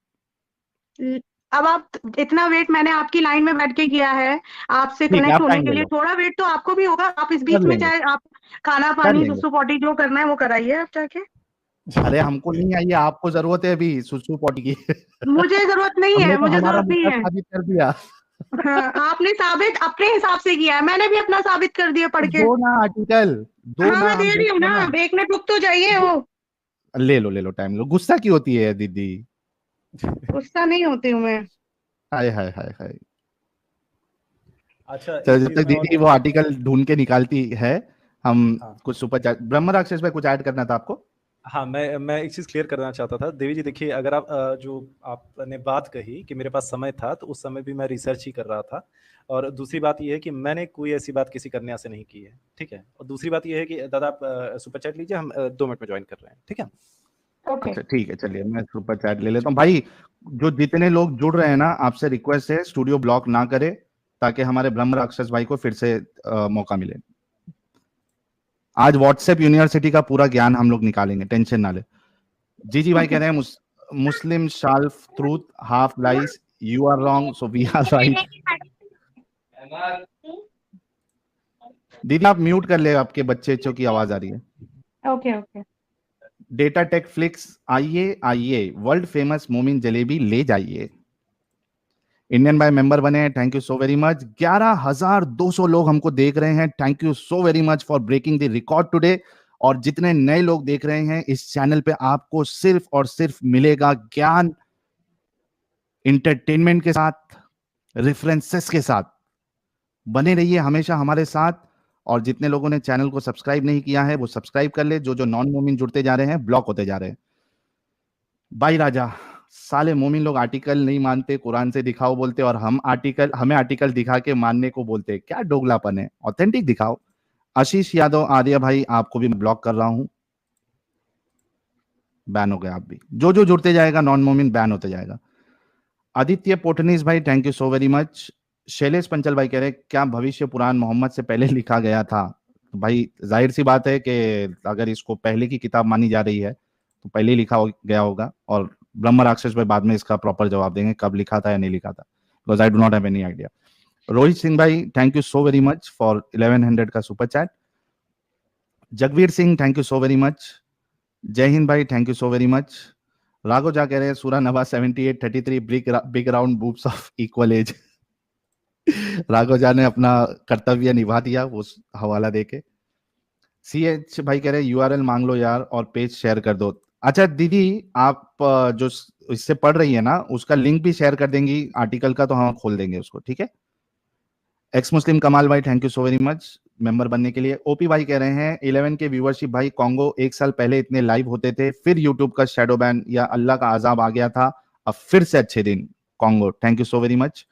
अब आप इतना वेट मैंने आपकी लाइन में बैठ के किया है, आपसे ठीक है, कनेक्ट आप होने टाइम के ले लिए लो, थोड़ा वेट तो आपको भी होगा। आप इस कर बीच में लेंगे, चाहे आप खाना कर पानी लेंगे। सुसु पॉटी जो करना है वो कराइए आप जाके। अरे हमको नहीं आई है, आपको जरूरत है अभी सुसु पॉटी की। मुझे जरूरत नहीं हमने है, तो मुझे हमारा जरूरत नहीं मुद्दा है। साबित कर दिया। हाँ, आपने साबित अपने हिसाब से किया है, मैंने भी अपना साबित कर दिया तो पढ़ के। दो ना आर्टिकल, दो हाँ, ना, मैं हम दे रही हूँ देखते हैं ना, ना। अब एक मिनट रुक तो जाइए। वो ले लो टाइम लो, गुस्सा की होती है दीदी? गुस्सा नहीं होती हूँ मैं। हाय हाय हाय हाय। अच्छा, चलो, एक जब चीज तक मैं और दीदी वो आर्टिकल ढूंढ के निकालती है, हम हाँ कुछ सुपर चैट। ब्रह्म राक्षस भाई, कुछ ऐड करना था आपको? हाँ, मैं एक चीज़ क्लियर करना चाहता था। देवी जी देखिए, अगर आप जो आपने बात कही कि मेरे पास समय था, तो उस समय भी मैं रिसर्च ही कर रहा था। और दूसरी बात ये है कि मैंने कोई ऐसी बात किसी कन्या से नहीं की है, ठीक है? और दूसरी बात ये है कि दादा आप सुपर चैट लीजिए, हम 2 मिनट में ज्वाइन कर रहे हैं, ठीक है? ओके। अच्छा ठीक है, चलिए मैं सुपर चैट ले लेता हूँ भाई। जो जितने लोग जुड़ रहे हैं ना, आपसे रिक्वेस्ट है स्टूडियो ब्लॉक ना करे, ताकि हमारे ब्रह्म राक्षस भाई को फिर से मौका मिले। आज व्हाट्सएप यूनिवर्सिटी का पूरा ज्ञान हम लोग निकालेंगे, टेंशन ना ले। जी भाई कह रहे हैं Muslim half truth, half lies. You are wrong, so we are right. दीदी आप म्यूट कर ले, आपके बच्चे की आवाज आ रही है. Okay okay. Data tech flicks, आइए आइए, वर्ल्ड फेमस मोमिन जलेबी ले जाइए. इंडियन बाय मेंबर बने हैं, thank you so very much. 11,200 लोग हमको देख रहे हैं, thank you so very much for breaking the record today. और जितने नए लोग देख रहे हैं इस चैनल पे, आपको सिर्फ और सिर्फ मिलेगा ज्ञान, इंटरटेनमेंट के साथ, रेफरेंसेस के साथ. बने रहिए हमेशा हमारे साथ. और जितने लोगों ने चैनल को सब्सक्राइब नहीं किया है वो सब्सक्राइब कर ले. जो नॉन मोमिन जुड़ते जा रहे हैं ब्लॉक होते जा रहे हैं. भाई राजा, साले मोमिन लोग आर्टिकल नहीं मानते, कुरान से दिखाओ बोलते, और हमें आर्टिकल दिखा के मानने को बोलते. क्या डोगलापन है, ऑथेंटिक दिखाओ. आशीष यादव, आर्या भाई, आपको भी ब्लॉक कर रहा हूं. बैन हो गए आप भी. जो जुड़ते जाएगा नॉन मोमिन बैन होते जाएगा. आदित्य पोटनीस भाई, thank you so very much. Shailesh Panchal भाई कह रहे क्या भविष्य पुराण मोहम्मद से पहले लिखा गया था? तो भाई जाहिर सी बात है कि अगर इसको पहले की किताब मानी जा रही है तो पहले ही लिखा गया होगा. और ब्रह्म राक्षस भाई बाद में इसका प्रॉपर जवाब देंगे कब लिखा था या नहीं लिखा था, because I do not have any idea. Rohit Singh भाई, thank you so very much for 1100 का super chat. Jagveer Singh, thank you so very much. जय हिंद भाई, thank you so very much. Raghav जा कह रहे हैं सूरा नवा 7833 big round boobs of equal age. Raghav जा ने अपना कर्तव्य निभा दिया वो हवाला देके. CH भाई कह रहे URL मांग लो यार और पेज शेयर कर दो. अच्छा दीदी, आप जो इससे पढ़ रही है ना उसका लिंक भी शेयर कर देंगी आर्टिकल का, तो हम खोल देंगे उसको, ठीक है. एक्स मुस्लिम कमाल भाई, thank you so very much member बनने के लिए. ओपी भाई कह रहे हैं 11 के व्यूअरशिप भाई. कॉन्गो 1 साल पहले इतने लाइव होते थे, फिर यूट्यूब का शैडो बैन या अल्लाह का अजाब आ गया था, अब फिर से अच्छे दिन. Congo, thank you so very much.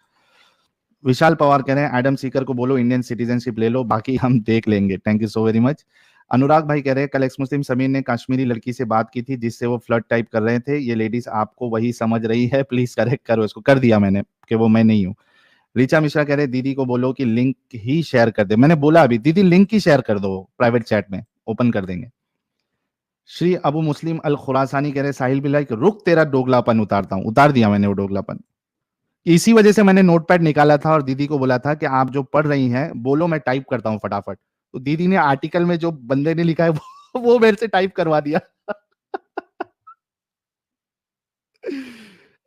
Vishal Pawar कह रहे हैं एडम सीकर को बोलो इंडियन सिटीजनशिप ले लो, बाकी हम देख लेंगे. Thank you so very much. Anurag भाई कह रहे हैं कल एक्स मुस्लिम समीर ने कश्मीरी लड़की से बात की थी जिससे वो फ्लर्ट टाइप कर रहे थे. ये लेडीज आपको वही समझ रही है, प्लीज करेक्ट करो इसको. कर दिया मैंने कि वो मैं नहीं हूँ. रिचा मिश्रा कह रहे दीदी को बोलो कि लिंक ही शेयर कर दे. मैंने बोला अभी दीदी लिंक ही शेयर कर दो, प्राइवेट चैट में ओपन कर देंगे. श्री अबू मुस्लिम अल खुरासानी कह रहे साहिल भी लाइक रुक तेरा डोगलापन उतारता हूं. उतार दिया मैंने वो डोगलापन. इसी वजह से मैंने नोटपैड निकाला था और दीदी को बोला था कि आप जो पढ़ रही हैं बोलो, मैं टाइप करता हूं फटाफट. तो दीदी ने आर्टिकल में जो बंदे ने लिखा है वो मेरे से टाइप करवा दिया.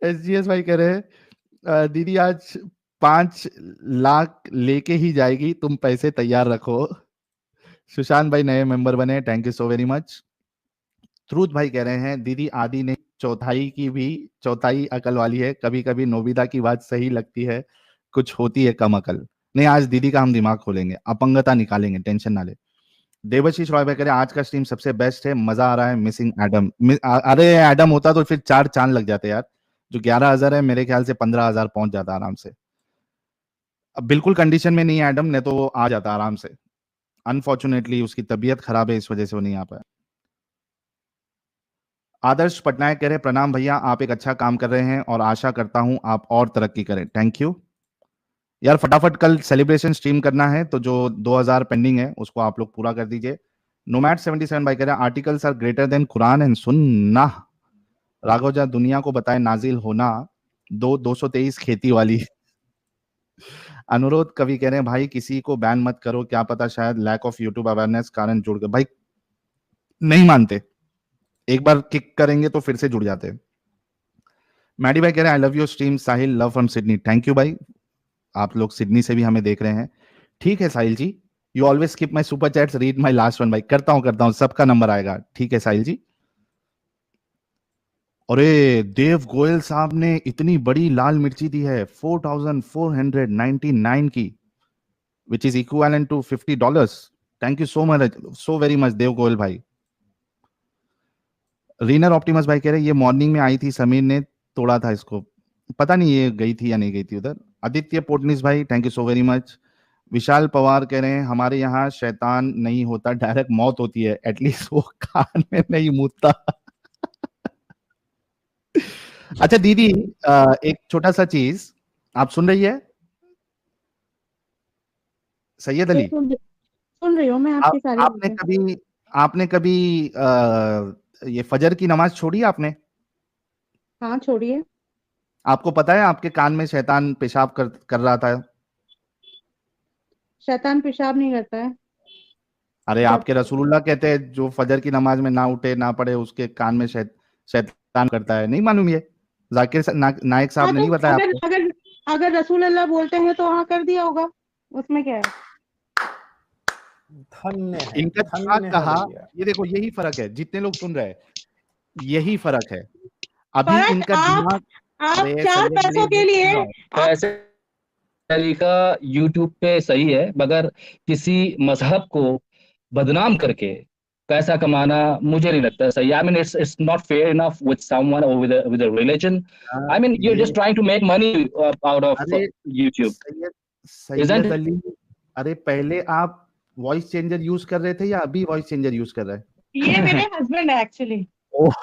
SGS भाई कह रहे दीदी आज 5 लाख लेके ही जाएगी, तुम पैसे तैयार रखो. सुशांत भाई नए मेंबर बने, thank you so very much. Truth भाई कह रहे हैं दीदी आदि ने चौथाई की भी चौथाई अकल वाली है, कभी कभी नोबिता की बात सही लगती है, कुछ होती है कम अकल. नहीं, आज दीदी का हम दिमाग खोलेंगे, अपंगता निकालेंगे, टेंशन ना ले. देवशीष रॉय भाई कह रहे आज का स्ट्रीम सबसे बेस्ट है, मजा आ रहा है. Missing Adam. अरे एडम होता तो फिर 4 चांद लग जाते यार. जो 11,000 है मेरे ख्याल से 15,000 पहुंच जाता आराम से. अब बिल्कुल कंडीशन में नहीं है एडम, ने तो वो आ जाता आराम से. अनफॉर्चुनेटली उसकी तबीयत खराब है, इस वजह से वो नहीं आ पाया. आदर्श पटनायक कह रहे प्रणाम भैया, आप एक अच्छा काम कर रहे हैं और आशा करता हूं आप और तरक्की करें. थैंक यू यार. फटाफट कल सेलिब्रेशन स्ट्रीम करना है, तो जो 2000 पेंडिंग है उसको आप लोग पूरा कर दीजिए. नोमैट 77 भाई कह रहे हैं articles are greater than Quran and Sunnah. Raghav जा दुनिया को बताए नाजिल होना 223 खेती वाली. अनुरोध कवि कह रहे हैं भाई किसी को बैन मत करो, क्या पता शायद लैक ऑफ यूट्यूब अवेयरनेस कारण जुड़ गए. भाई नहीं मानते, एक बार किक करेंगे तो फिर से जुड़ जाते हैं. मैडी भाई कह रहे हैं I love your stream Sahil, love from Sydney. Thank you भाई, आप लोग सिडनी से भी हमें देख रहे हैं. ठीक है Sahil ji, you always skip my super chats, read my last one. भाई करता हूं, सबका नंबर आएगा. ठीक है साहिल जी. अरे देव गोयल साहब ने इतनी बड़ी लाल मिर्ची दी है 4,499 की, which is equivalent to $50. Thank you so much, so very much Dev Goyal भाई. रीनर ऑप्टिमस भाई कह रहे ये मॉर्निंग में आई थी, समीर ने तोड़ा था इसको, पता नहीं ये गई थी या नहीं गई थी उधर. आदित्य पोटनिस भाई thank you so very much. Vishal Pawar कह रहे हैं हमारे यहाँ शैतान नहीं होता, डायरेक्ट मौत होती है, एटलीस्ट वो कान में नहीं मुतता. अच्छा दीदी, एक छोटा सा चीज, आप सुन रही है? सैयद अली, सुन रही हूँ मैं आपकी सारी आपने कभी ये फजर की नमाज छोड़ी आपने? हाँ छोड़िए। आपको पता है आपके कान में शैतान पेशाब कर रहा था? शैतान पेशाब नहीं करता है। अरे जब आपके रसूलुल्लाह कहते हैं जो फजर की नमाज में ना उठे ना पढ़े उसके कान में शैतान करता है। नहीं मालूम ये? नायक हाँ साहब ने तो नहीं बताया अगर आपको? अगर अगर रसूल अल्लाह बोलते हैं तो हाँ कर दिया होगा, उसमें क्या है। धन्य है, इनका दिमाग धन्य है कहा, भैया। ये देखो यही फर्क है, जितने लोग सुन रहे हैं यही फर्क है। अभी फर्क इनका दिमाग, आप अरे चार सैयद अली पैसों के लिए तो ऐसे तरीका यूट्यूब पे सही है, मगर किसी मजहब को बदनाम करके पैसा कमाना मुझे नहीं लगता सही। I mean it's not fair enough with someone और with a religion. I mean you are ये just trying to make money out of अरे यूट्यूब, सैयद इजंट सैयद अली, अरे पहले आप वॉइस चेंजर यूज कर रहे थे या अभी वॉइस चेंजर यूज कर रहे हैं? ये मेरे हस्बैंड है एक्चुअली। ओह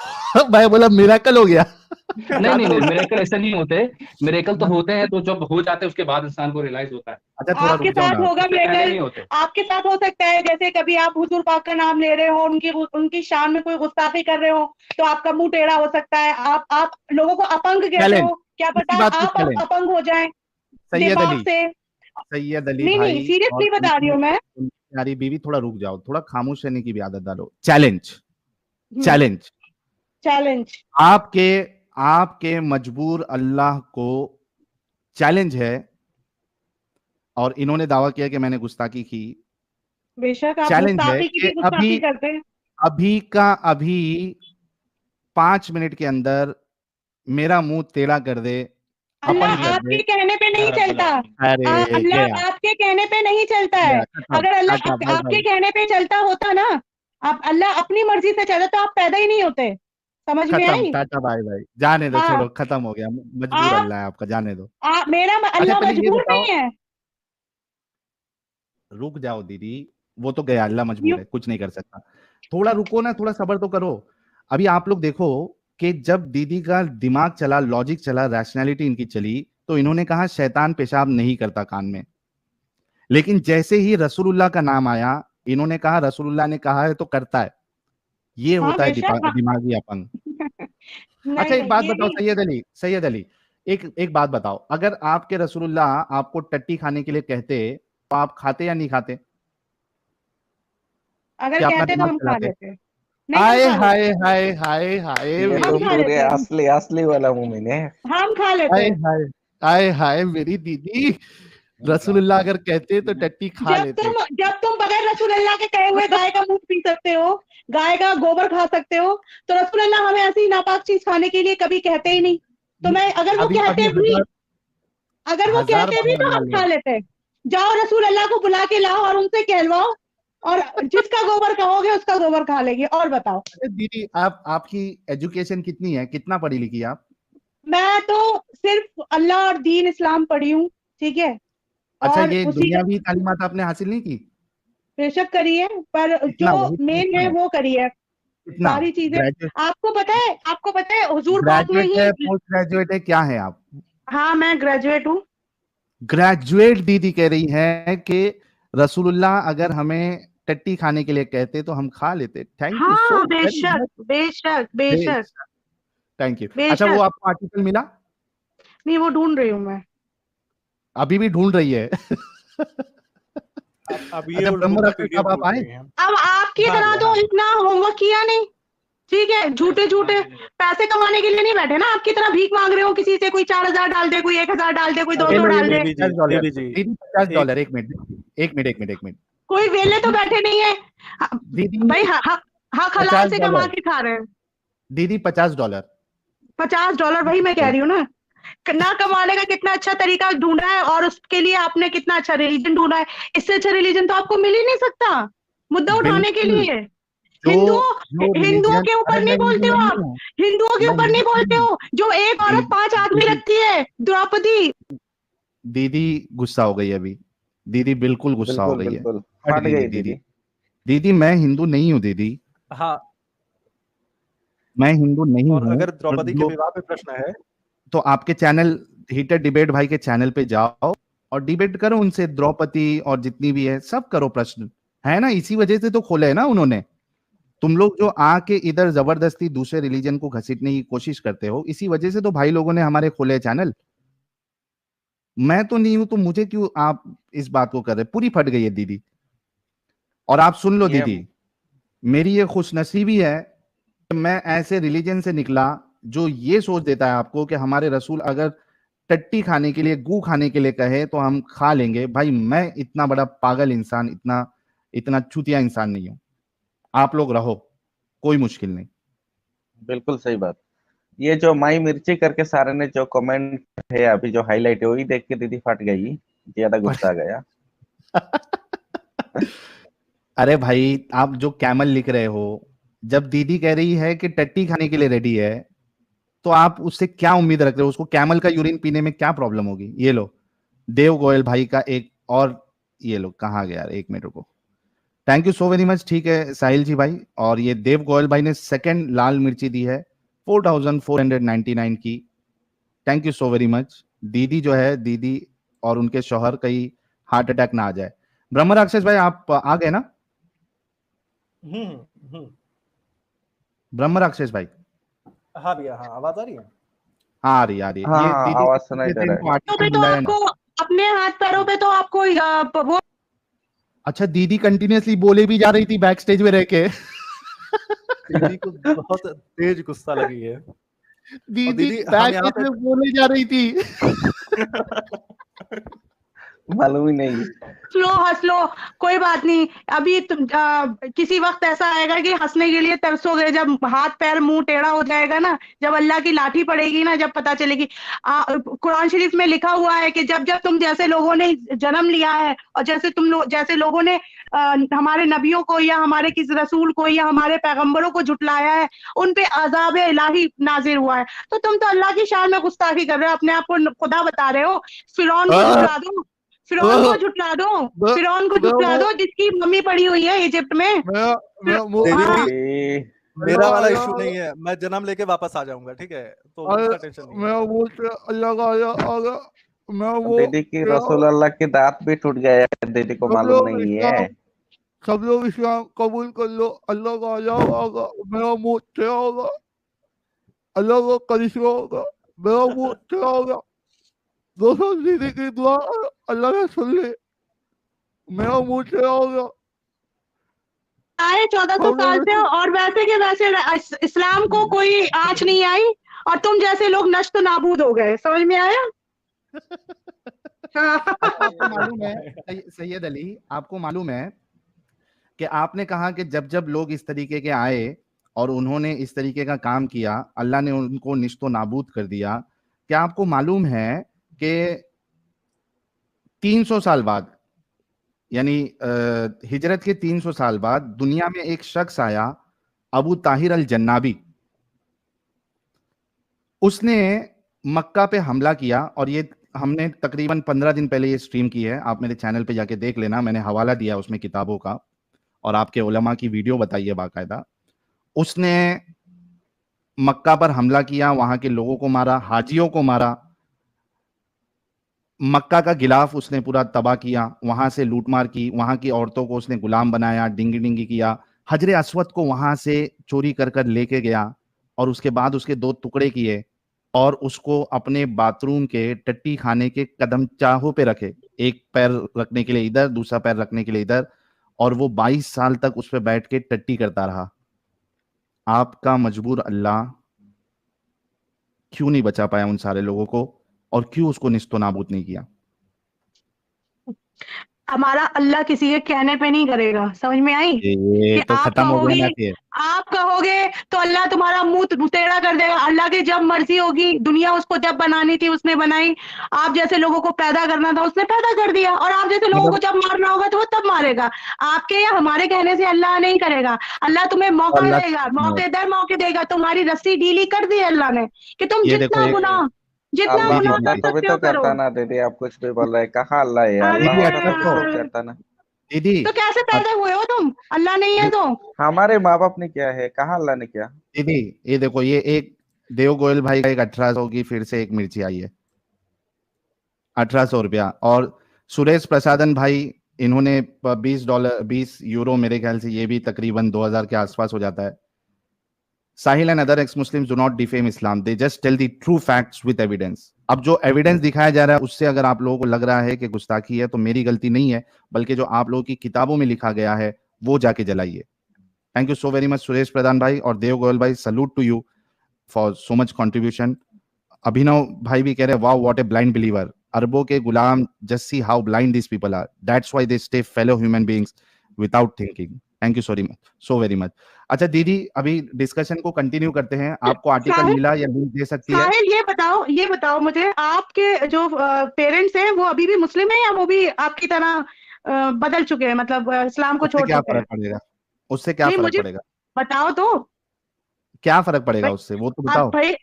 मैं बोला मिरेकल हो गया। नहीं नहीं नहीं, मिरेकल ऐसे नहीं होते। मिरेकल तो होते हैं तो जब हो जाते हैं उसके बाद इंसान को रियलाइज होता है। अच्छा थोड़ा आपके रुक जाओ साथ ना। होगा उससे पहले मिरेकल, नहीं होते। आपके साथ हो सकता है, जैसे कभी आप हुजूर पाक का नाम ले रहे हो, उनकी शान में कोई गुस्ताखी कर रहे हो तो आपका मुंह टेढ़ा हो सकता है। आप लोगोों को अपंग कहते चैलेंज, हो, क्या पता इसी बात पे आप चैलेंज। अपंग हो जाए सैयद दिमाग अली, से। सैयद अली नहीं नहीं भाई और सीरियसली बता रही हूँ मैं। उनकी प्यारी बीवी, थोड़ा रुक जाओ, थोड़ा खामोश रहने की भी आदत डालो। चैलेंज, चैलेंज चैलेंज आपके आपके मजबूर अल्लाह को चैलेंज है, और इन्होंने दावा किया कि मैंने गुस्ताखी की। बेशक आप चैलेंज है गुस्ताखी की कि भी गुस्ताखी करते हैं। अभी का अभी 5 मिनट के अंदर मेरा मुंह टेढ़ा कर दे, अपंग अल्लाह कर आपके दे। कहने पे नहीं चलता। अरे गया अल्लाह आपके कहने पे नहीं चलता है। गया, खत्म। अगर अल्लाह टाटा बाय आपके बाय। कहने पे चलता होता ना, आप अल्लाह अपनी मर्जी से चलता तो आप पैदा ही नहीं होते। समझ में खत्म, आई। टाटा बाय बाय, जाने दो, हाँ छोड़ो, खत्म हो गया। मजबूर आप अल्लाह है आपका, जाने दो। मेरा अच्छा अल्लाह पहले ये मजबूर बताओ, नहीं है। रुक जाओ दीदी, वो तो गया, अल्लाह मजबूर यू है, कुछ नहीं कर सकता। थोड़ा रुको ना, थोड़ा सब्र तो करो। अभी आप लोग देखो कि जब दीदी का दिमाग चला, लॉजिक चला, रैशनैलिटी इनकी चली, तो इन्होंने कहा शैतान पेशाब नहीं करता कान में। लेकिन जैसे ही रसूलुल्लाह का नाम आया, इन्होंने कहा रसूलुल्लाह ने कहा है तो करता है। ये हाँ होता है बेशक हाँ। दिमागी अपंग। नहीं अच्छा एक नहीं बात ये बताओ नहीं। सैयद अली, सैयद अली, एक बात बताओ, अगर आपके रसूलुल्लाह आपको टट्टी खाने के लिए कहते तो आप खाते या नहीं खाते? अगर क्या अपना कहते तो दिमाग हम खा चलाते? लेते। नहीं हम हाय खा हाय लेते। हाय हाय हाय ये तो हम मेरी, खा पूरे लेते। असली असली वाला मोमिन है। हम खा हाय लेते। हाय हाय हाय मेरी दीदी, रसूलुल्लाह अगर कहते तो टट्टी खा लेते। जब तुम बगैर रसूल अल्लाह के कहे हुए गाय का दूध पी सकते हो, गाय का गोबर खा सकते हो, तो रसूल अल्लाह हमें ऐसी नापाक चीज खाने के लिए कभी कहते ही नहीं। तो मैं अगर वो अभी अभी कहते भी, हजार बार तो लगा हम लो। खा लेते। जाओ रसूल अल्लाह को बुला के लाओ और उनसे कहलवाओ, और जिसका गोबर कहोगे उसका गोबर खा लेंगे। और बताओ। अरे दीदी, आपकी एजुकेशन कितनी है, कितना पढ़ी लिखी है आप? मैं तो सिर्फ अल्लाह और दीन इस्लाम पढ़ी हूँ, ठीक है, अच्छा, और ये उसी का दुनियावी तालीमात आपने हासिल नहीं की? बेशक करी है, पर कितना, जो वही तो मेन पूछना है है। वो करी है। कितना? सारी चीजें ग्रेजुएट, आपको पता है हुजूर पाक में ग्रेजुएट है, ही। पोस्ट ग्रेजुएट है, क्या है आप? हाँ मैं ग्रेजुएट हूँ। ग्रेजुएट दीदी कह रही है कि रसूलुल्लाह अगर हमें टट्टी खाने के लिए कहते तो हम खा लेते। थैंक यू सो हाँ वेरी बेशक मच। बेशक बेशक थैंक यू। अच्छा वो बेशक। आपको आर्टिकल मिला? नहीं वो ढूंढ रही हूँ मैं। अभी भी ढूंढ रही है? अब ये अच्छा उर्दू ब्रह्म का रक्षक पीडीएफ साहब आप ढूंढ आए? रही हैं। अब आपकी हाँ तरह जी, तो हाँ जी। इतना होमवर्क किया नहीं, ठीक है, झूठे झूठे पैसे कमाने के लिए नहीं बैठे ना। आपकी तरह भीख मांग रहे हो किसी से, कोई 4000 डाल दे, कोई 1000 डाल दे, कोई अरे 200 ये डाल लो दे। देवी जी, $50। देवी जी, दीदी $50, एक 1 मिनट। कोई वेले तो बैठे नहीं है। दीदी भाई हक हलाल से कमा $50, के खा रहे हैं। दीदी $50। $50, वही मैं कह रही हूँ ना कमाने का कितना अच्छा तरीका ढूंढा है, और उसके लिए आपने कितना अच्छा रिलीजन ढूंढा है। इससे अच्छा रिलीजन तो आपको मिल ही नहीं सकता मुद्दा उठाने के बिल्कुल। लिए। जो जो हिंदुओं रिलीजियन, के अरे ऊपर नहीं मैं हिंदू बोलते हो नहीं आप। हूँ, हिंदुओं के मैं ऊपर हिंदू नहीं बोलते नहीं हूँ। हो। जो एक औरत 5 आदमी दीदी रखती है, द्रौपदी। दीदी गुस्सा हो गई अभी, दीदी बिल्कुल गुस्सा हो बिल्कुल गई है, बिल्कुल हट फट गई है गई दीदी। दीदी। दीदी मैं हिंदू नहीं हूँ दीदी, हाँ। मैं हिंदू नहीं और हूँ। अगर और द्रौपदी के विवाह पे प्रश्न है, तो आपके चैनल हीटर डिबेट भाई के चैनल पे जाओ और डिबेट करो उनसे, द्रौपदी और जितनी भी है सब करो, प्रश्न है ना, इसी वजह से तो खोले है ना उन्होंने। तुम लोग जो आके इधर जबरदस्ती दूसरे रिलीजन को घसीटने की कोशिश करते हो, इसी वजह से तो भाई लोगों ने हमारे खोले चैनल। मैं तो नहीं हूं तो मुझे क्यों आप इस बात को कर रहे? पूरी फट गई है दीदी। और आप सुन लो ये दीदी, मेरी ये खुशनसीबी है कि मैं ऐसे रिलीजन से निकला जो ये सोच देता है आपको कि हमारे रसूल अगर टट्टी खाने के लिए, गू खाने के लिए कहे तो हम खा लेंगे। भाई मैं इतना बड़ा पागल इंसान, इतना इतना चूतिया इंसान नहीं हूं। आप लोग रहो, कोई मुश्किल नहीं। बिल्कुल सही बात। ये जो माई मिर्ची करके सारे ने जो कमेंट है अभी जो हाईलाइट है वही देख के दीदी फट गई, ज्यादा गुस्सा आ गया। अरे भाई, आप जो कैमल लिख रहे हो, जब दीदी कह रही है कि टट्टी खाने के लिए रेडी है, तो आप उससे क्या उम्मीद रख रहे हो? उसको कैमल का यूरिन पीने में क्या प्रॉब्लम होगी? ये लो देव गोयल भाई का एक और, ये लो कहाँ गया यार, एक मिनट रुको। Thank you so very much. ठीक है साहिल जी भाई, और ये देव गोयल भाई ने सेकंड लाल मिर्ची दी है 4499 की। Thank you so very much. दीदी जो है, दीदी और उनके शौहर कहीं हार्ट अटैक ना आ जाए। ब्रह्म राक्षस भाई आप आ गए ना? ब्रह्म राक्षस भाई, हाँ भैया, हाँ आवाज आ रही है। हाँ आ रही आ रही है। हाँ ये हाँ, दीदी आवाज सुनाई दे रहा है। तो आर्टिकल पे तो मिला है ना? आपको अपने हाथ पैरों पे तो आपको वो अच्छा, दीदी कंटिन्यूअसली बोले भी जा रही थी बैक स्टेज में रह के। दीदी को बहुत तेज गुस्सा लगी है। दीदी दीदी, हम बैक यहाँ स्टेज में बोले जा रही थी। मालूम ही नहीं। हंस लो, कोई बात नहीं। अभी तुम किसी वक्त ऐसा आएगा कि हंसने के लिए तरसोगे, जब हाथ पैर मुंह टेढ़ा हो जाएगा ना, जब अल्लाह की लाठी पड़ेगी ना, जब पता चलेगी। कुरान शरीफ में लिखा हुआ है कि जब जब तुम जैसे लोगों ने जन्म लिया है और जैसे लोगों ने हमारे नबियों को या हमारे किसी रसूल को या हमारे पैगंबरों को झुटलाया है, उन पे अजाब इलाही नाजिर हुआ है। तो तुम तो अल्लाह की शान में गुस्ताखी कर रहे हो, अपने आप को खुदा बता रहे हो। फिरौन को झुटला दो, फिरौन को झुटला दो, फिरौन को झुटला दो, जिसकी मम्मी पड़ी हुई है इजिप्ट में। दीदी, अरे मेरा वाला इशू नहीं है, मैं जन्म लेके वापस आ जाऊंगा, ठीक है, तो उसका टेंशन नहीं है। दीदी की रसूल अल्लाह की दांत भी टूट गया है, दीदी को मालूम नहीं है। सब लोग इस्लाम कबूल कर लो, अल्लाह का अज़ाब आगा, मेरा मुंह टेढ़ा होगा, अल्लाह का करिश्मा होगा, मेरा मुंह टेढ़ा होगा। दोस्तों दीदी की दुआ अल्लाह ने सुन ली, मेरा मुंह टेढ़ा होगा। आए 1400 साल से, और वैसे के वैसे इस्लाम को कोई आंच नहीं आई, और तुम जैसे लोग नष्ट नाबूद हो गए। समझ में आया? आपको मालूम है सैयद अली, आपको मालूम है कि आपने कहा कि जब जब लोग इस तरीके के आए और उन्होंने इस तरीके का काम किया, अल्लाह ने उनको निश्तो नाबूद कर दिया। क्या आपको मालूम है कि 300 साल बाद, यानी हिजरत के 300 साल बाद दुनिया में एक शख्स आया, अबू ताहिर अल जन्नाबी। उसने मक्का पे हमला किया, और ये हमने तकरीबन 15 दिन पहले ये स्ट्रीम की है, आप मेरे चैनल पे जाके देख लेना, मैंने हवाला दिया उसमें किताबों का, और आपके उलमा की वीडियो बताई है बाकायदा। उसने मक्का पर हमला किया, वहां के लोगों को मारा, हाजियों को मारा, मक्का का गिलाफ उसने पूरा तबाह किया, वहां से लूटमार की, वहां की औरतों को उसने गुलाम बनाया, डिंगी डिंगी किया, हजरे अस्वद को वहां से चोरी कर कर लेके गया, और उसके बाद उसके 2 टुकड़े किए और उसको अपने बाथरूम के टट्टी खाने के कदम चाहों पे रखे, एक पैर रखने के लिए इधर, दूसरा पैर रखने के लिए इधर, और वो 22 साल तक उस पर बैठ के टट्टी करता रहा। आपका मजबूर अल्लाह क्यों नहीं बचा पाया उन सारे लोगों को, और क्यों उसको निस्तो नाबूद नहीं किया? हमारा अल्लाह किसी के कहने पे नहीं करेगा। समझ में आई? ये कि तो आप खत्म हो गया ना कहोगे, फिर। आप कहोगे तो अल्लाह तुम्हारा मुंह टेढ़ा कर देगा। अल्लाह की जब मर्जी होगी, दुनिया उसको जब बनानी थी उसने बनाई, आप जैसे लोगों को पैदा करना था उसने पैदा कर दिया, और आप जैसे लोगों को जब मारना होगा तो वो तब मारेगा। आपके या हमारे कहने से अल्लाह नहीं करेगा। अल्लाह तुम्हें मौका अल्लाह देगा, मौके दर मौके देगा। तुम्हारी रस्सी ढीली कर दी अल्लाह ने कि तुम ये देखो जितना अल्लाह गुनाह होता कर तो भी सकते तो हो करो। करता ना दीदी, आप कुछ भी बोल रहे, कहाँ अल्लाह है? अल्लाह दीदी होता तो भी सब अरे, करता ना। दीदी तो कैसे पैदा हुए हो तुम? अल्लाह नहीं है तो? हमारे माँ बाप ने क्या है, कहाँ अल्लाह ने किया? दीदी ये देखो, ये एक देव गोयल भाई का एक 1800 की फिर से एक मिर्ची आई है, 1800 रुपया। और सुरेश प्रसादन भाई इन्होंने $20 मेरे ख्याल से ये भी तकरीबन 2000 के आसपास हो जाता है। Sahil and other ex Muslims do not defame Islam, they just tell the true facts with evidence. अब जो एविडेंस दिखाया जा रहा है उससे अगर आप लोगों को लग रहा है कि गुस्ताखी है तो मेरी गलती नहीं है, बल्कि जो आप लोगों की किताबों में लिखा गया है वो जाके जलाइए। Thank you so very much Suresh Pradhan भाई और देव गोयल भाई, salute to you for so much contribution. Abhinav भाई भी कह रहे हैं wow what a blind believer, अरबों के गुलाम, just see how blind this people are, that's why they stay fellow human beings without thinking. Thank you so very much. अच्छा दीदी, अभी डिस्कशन को कंटिन्यू करते हैं। आपको आर्टिकल साहिल, मिला या लिंक दे सकती है? साहिल ये बताओ मुझे, आपके जो पेरेंट्स हैं वो अभी भी मुस्लिम हैं या वो भी आपकी तरह बदल चुके हैं, मतलब इस्लाम को उससे छोड़ क्या चुके हैं? फर्क पड़ेगा? उससे क्या नहीं, फर्क मुझे पड़ेगा? बताओ तो क्या फर्क पड़ेगा भाई। उससे, वो तो अब बताओ। भाई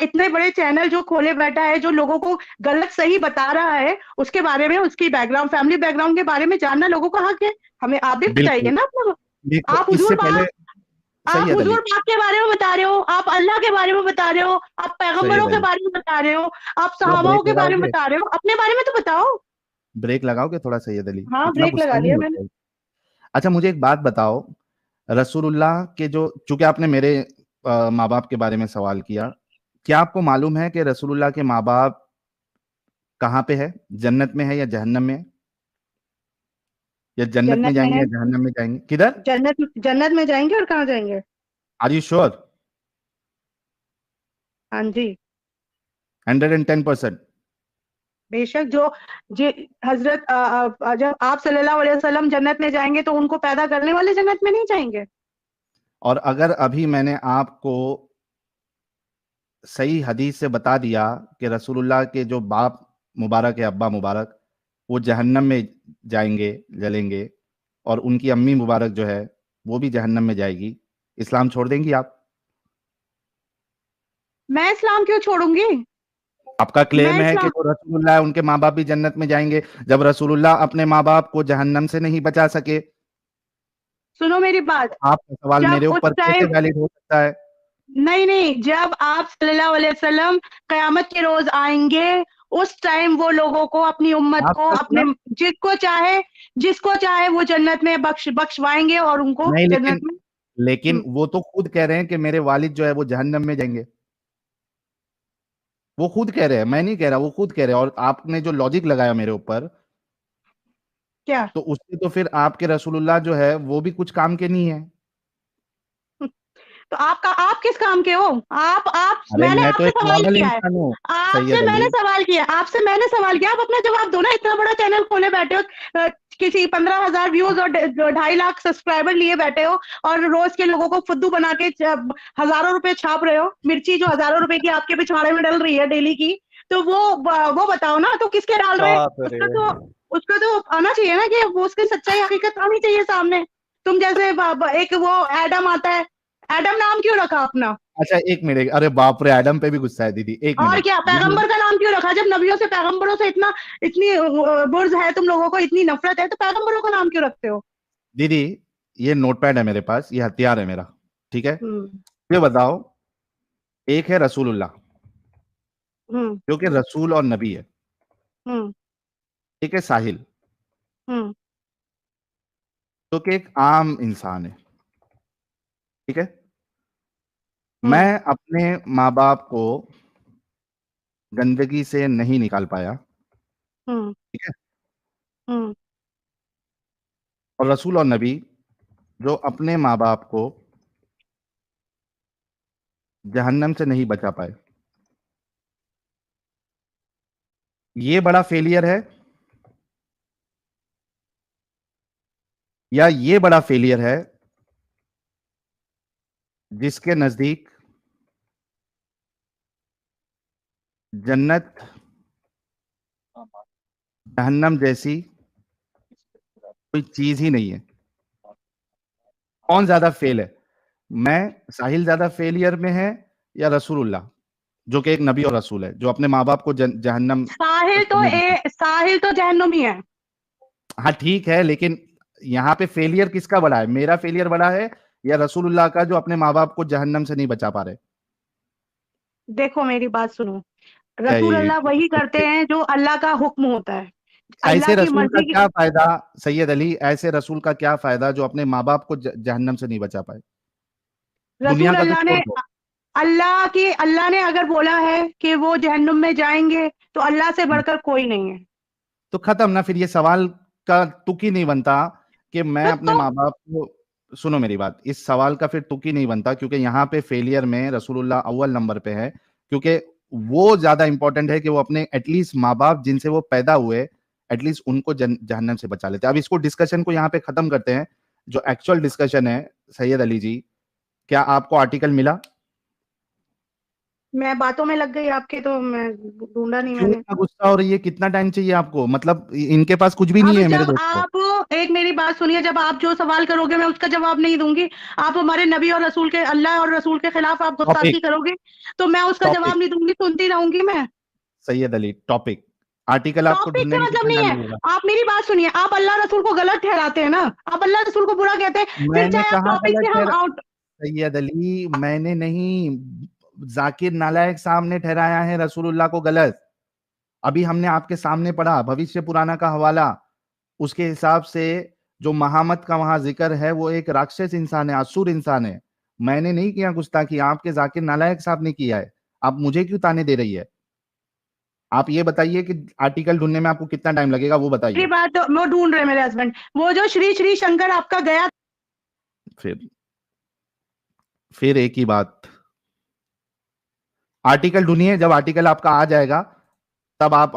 इतने बड़े चैनल जो खोले बैठा है, जो लोगों को गलत सही बता रहा है, उसके बारे में, उसकी बैकग्राउंड, फैमिली बैकग्राउंड के बारे में जानना लोगों का हक है। हमें आप भी बताइए बिल्कुल ना अपना। बिल्कुल। आप इससे हुजूर पहले आप सैयद अली, हुजूर पाक के बारे में बता रहे हो, आप अल्लाह के बारे में बता रहे हो, आप पैगंबरों सैयद के अली बारे में बता रहे हो, आप थोड़ा सहाबाओं ब्रेक के बारे में लगाओगे? बता रहे हो, अपने बारे में तो बताओ। ब्रेक लगाओगे थोड़ा सैयद अली, हाँ, इतना ब्रेक गुस्सा लगा नहीं लिया मैंने। होता है। अच्छा मुझे एक बात बताओ, रसूलुल्लाह के जो, चूंकि आपने मेरे माँ बाप के बारे में सवाल किया, क्या आपको मालूम है कि रसूलुल्लाह के माँ बाप कहाँ पे है? जन्नत में है या जहन्नम में है? या जन्नत में जन्नत में जाएंगे है। या जहन्नम में जाएंगे? किधर? जन्नत में जाएंगे, और कहाँ जाएंगे? Are you sure? हाँ जी, 110%? बेशक। जो जी, हजरत जब आप सल्लल्लाहु अलैहि वसल्लम जन्नत में जाएंगे तो उनको पैदा करने वाले जन्नत में नहीं जाएंगे? और अगर अभी मैंने आपको सही हदीस से बता दिया कि रसूलुल्लाह के जो बाप मुबारक है, अब्बा मुबारक, वो जहन्नम में जाएंगे, जलेंगे, और उनकी अम्मी मुबारक जो है वो भी जहन्नम में जाएगी, इस्लाम छोड़ देंगी आप? मैं इस्लाम क्यों छोड़ूंगी? आपका क्लेम मैं है कि इस्लाम जो रसूलुल्लाह है उनके माँ बाप भी जन्नत में जाएंगे, जब रसूलुल्लाह अपने माँ बाप को जहन्नम से नहीं बचा सके, सुनो मेरी बात। आपका सवाल जब मेरे उस ऊपर कैसे टाइम वैलिड हो सकता है? नहीं, जब आप सल्लल्लाहु अलैहि वसल्लम कयामत के रोज आएंगे, उस टाइम वो लोगों को, अपनी उम्मत को, आपका अपने सुना? जिसको चाहे वो जन्नत में बख्शवाएंगे और उनको नहीं, जन्नत लेकिन में। लेकिन वो तो खुद कह रहे हैं कि मेरे वालिद जो है वो जहन्नम में जाएंगे। वो खुद कह रहे हैं, मैं नहीं कह रहा, वो खुद कह रहे हैं। और आपने जो लॉजिक लगाया मेरे ऊपर, क्या? तो उससे तो फिर आपके रसूलुल्लाह जो है वो भी कुछ काम के नहीं है। तो आप किस काम के हो? अरे मैंने मैं तो आपसे एक सवाल नॉर्मल किया है। इंसान हूँ आपसे सैयद मैंने अली। सवाल किया आप अपना जवाब दो ना। इतना बड़ा चैनल खोले बैठे हो, किसी 15,000 व्यूज और 2.5 लाख सब्सक्राइबर लिए बैठे हो, और रोज के लोगों को फुद्दू बना के हजारों रुपए छाप रहे हो। मिर्ची जो हजारों रुपए की आपके पिछवाड़े में डल रही है डेली की, तो वो बताओ ना, तो किसके डाल रहे हैं? बाप रे। उसका तो आना चाहिए ना, कि वो उसकी सच्चाई हकीकत आनी चाहिए सामने। तुम जैसे एक वो एडम आता है, एडम नाम क्यों रखा अपना? अच्छा एक मिनट, अरे बाप रे, एडम पे भी गुस्सा है दीदी, एक और मिनट क्या, दीदी। पैगंबर का नाम क्यों रखा? जब नबियों से, पैगंबरों से इतनी बुर्ज है तुम लोगों को, इतनी नफरत है, तो पैगंबरों का नाम क्यों रखते हो? दीदी ये नोटपैड है मेरे पास, ये हथियार है मेरा, ठीक है? हम्म। ये बताओ, एक है रसूलुल्लाह हम्म। जो कि रसूल और नबी है, हम्म। एक है साहिल हम्म। जो कि एक आम इंसान है, ठीक है? हम्म। मैं अपने माँ बाप को गंदगी से नहीं निकाल पाया, हम्म। ठीक है? हम्म। और रसूल और नबी जो अपने माँ बाप को जहन्नम से नहीं बचा पाए, ये बड़ा फेलियर है या ये बड़ा फेलियर है जिसके नजदीक जन्नत जहन्नम जैसी कोई चीज ही नहीं है? कौन ज्यादा फेल है? मैं, साहिल ज्यादा फेलियर में है या रसूलुल्लाह जो कि एक नबी और रसूल है, जो अपने माँ बाप को जहन्नम से नहीं बचा? साहिल तो जहन्नुमी है। हाँ ठीक है, लेकिन यहाँ पे फेलियर किसका बड़ा है? मेरा फेलियर बड़ा है या रसूलुल्लाह का जो अपने माँ बाप को जहन्नम से नहीं बचा पा रहे? देखो मेरी बात सुनो, क्या रसूल ये अल्लाह वही करते हैं जो अल्लाह का हुक्म होता है। ऐसे अल्लाह की रसूल का मर्जी की क्या फायदा सैयद अली, ऐसे रसूल का क्या फायदा जो अपने माँ बाप को जहन्नम से नहीं बचा पाए? दुनिया रसूल का तो अल्लाह ने छोड़ दो। अल्लाह ने अगर बोला है कि वो जहन्नुम में जाएंगे तो अल्लाह से बढ़कर कोई नहीं है। तो खत्म ना, फिर ये सवाल का तुक ही नहीं बनता कि मैं अपने तो माँ बाप को, सुनो मेरी बात, इस सवाल का फिर तुक ही नहीं बनता, क्योंकि यहाँ पे फेलियर में रसूलुल्लाह अव्वल नंबर पे है, क्योंकि वो ज्यादा इंपॉर्टेंट है कि वो अपने एटलीस्ट माँ बाप जिनसे वो पैदा हुए एटलीस्ट उनको जहन्नम से बचा लेते। अब इसको डिस्कशन को यहाँ पे खत्म करते हैं। जो एक्चुअल डिस्कशन है सैयद अली जी, क्या आपको आर्टिकल मिला? मैं बातों में लग गई आपके, तो मैं ढूंढा नहीं क्यों मैंने। इतना गुस्सा हो रही है? कितना टाइम चाहिए आपको? मतलब इनके पास कुछ भी नहीं अब है मेरे जब दोस्तों। आप एक मेरी बात सुनिए, जब आप जो सवाल करोगे मैं उसका जवाब नहीं दूंगी, आप हमारे नबी और रसूल के, अल्लाह और रसूल के खिलाफ आप गुस्ताखी टॉपिक, करोगे, तो मैं उसका टॉपिक जवाब नहीं दूंगी, सुनती रहूंगी मैं। सैयद अली, टॉपिक, आर्टिकल आपको टॉपिक ढूंढने का में मतलब कितना नहीं टाइम है। लगेगा? आप मेरी बात सुनिए, आप अल्लाह रसूल को गलत ठहराते हैं ना, आप अल्लाह रसूल को बुरा कहते हैं, फिर मैंने चाहे आप कहा टॉपिक गलत से हम ठहरा? आउट। सैयद अली, मैंने नहीं, जाकिर नालायक साहब ने ठहराया है रसूलुल्लाह को गलत। अभी हमने आपके सामने पढ़ा भविष्य पुराना का हवाला, उसके हिसाब से जो महामत का वहां जिक्र है वो एक राक्षस इंसान है, असुर इंसान है। मैंने नहीं किया गुस्ताखी, आपके जाकिर नालायक साहब ने किया है। आप मुझे क्यों ताने दे रही है? आप ये बताइए कि आर्टिकल ढूंढने में आपको कितना टाइम लगेगा, वो मेरी बताइए। बात वो ढूंढ रहे मेरे हस्बैंड, वो जो श्री श्री शंकर आपका गया। फिर एक ही बात, आर्टिकल ढूंढिए, जब आर्टिकल आपका आ जाएगा तब आप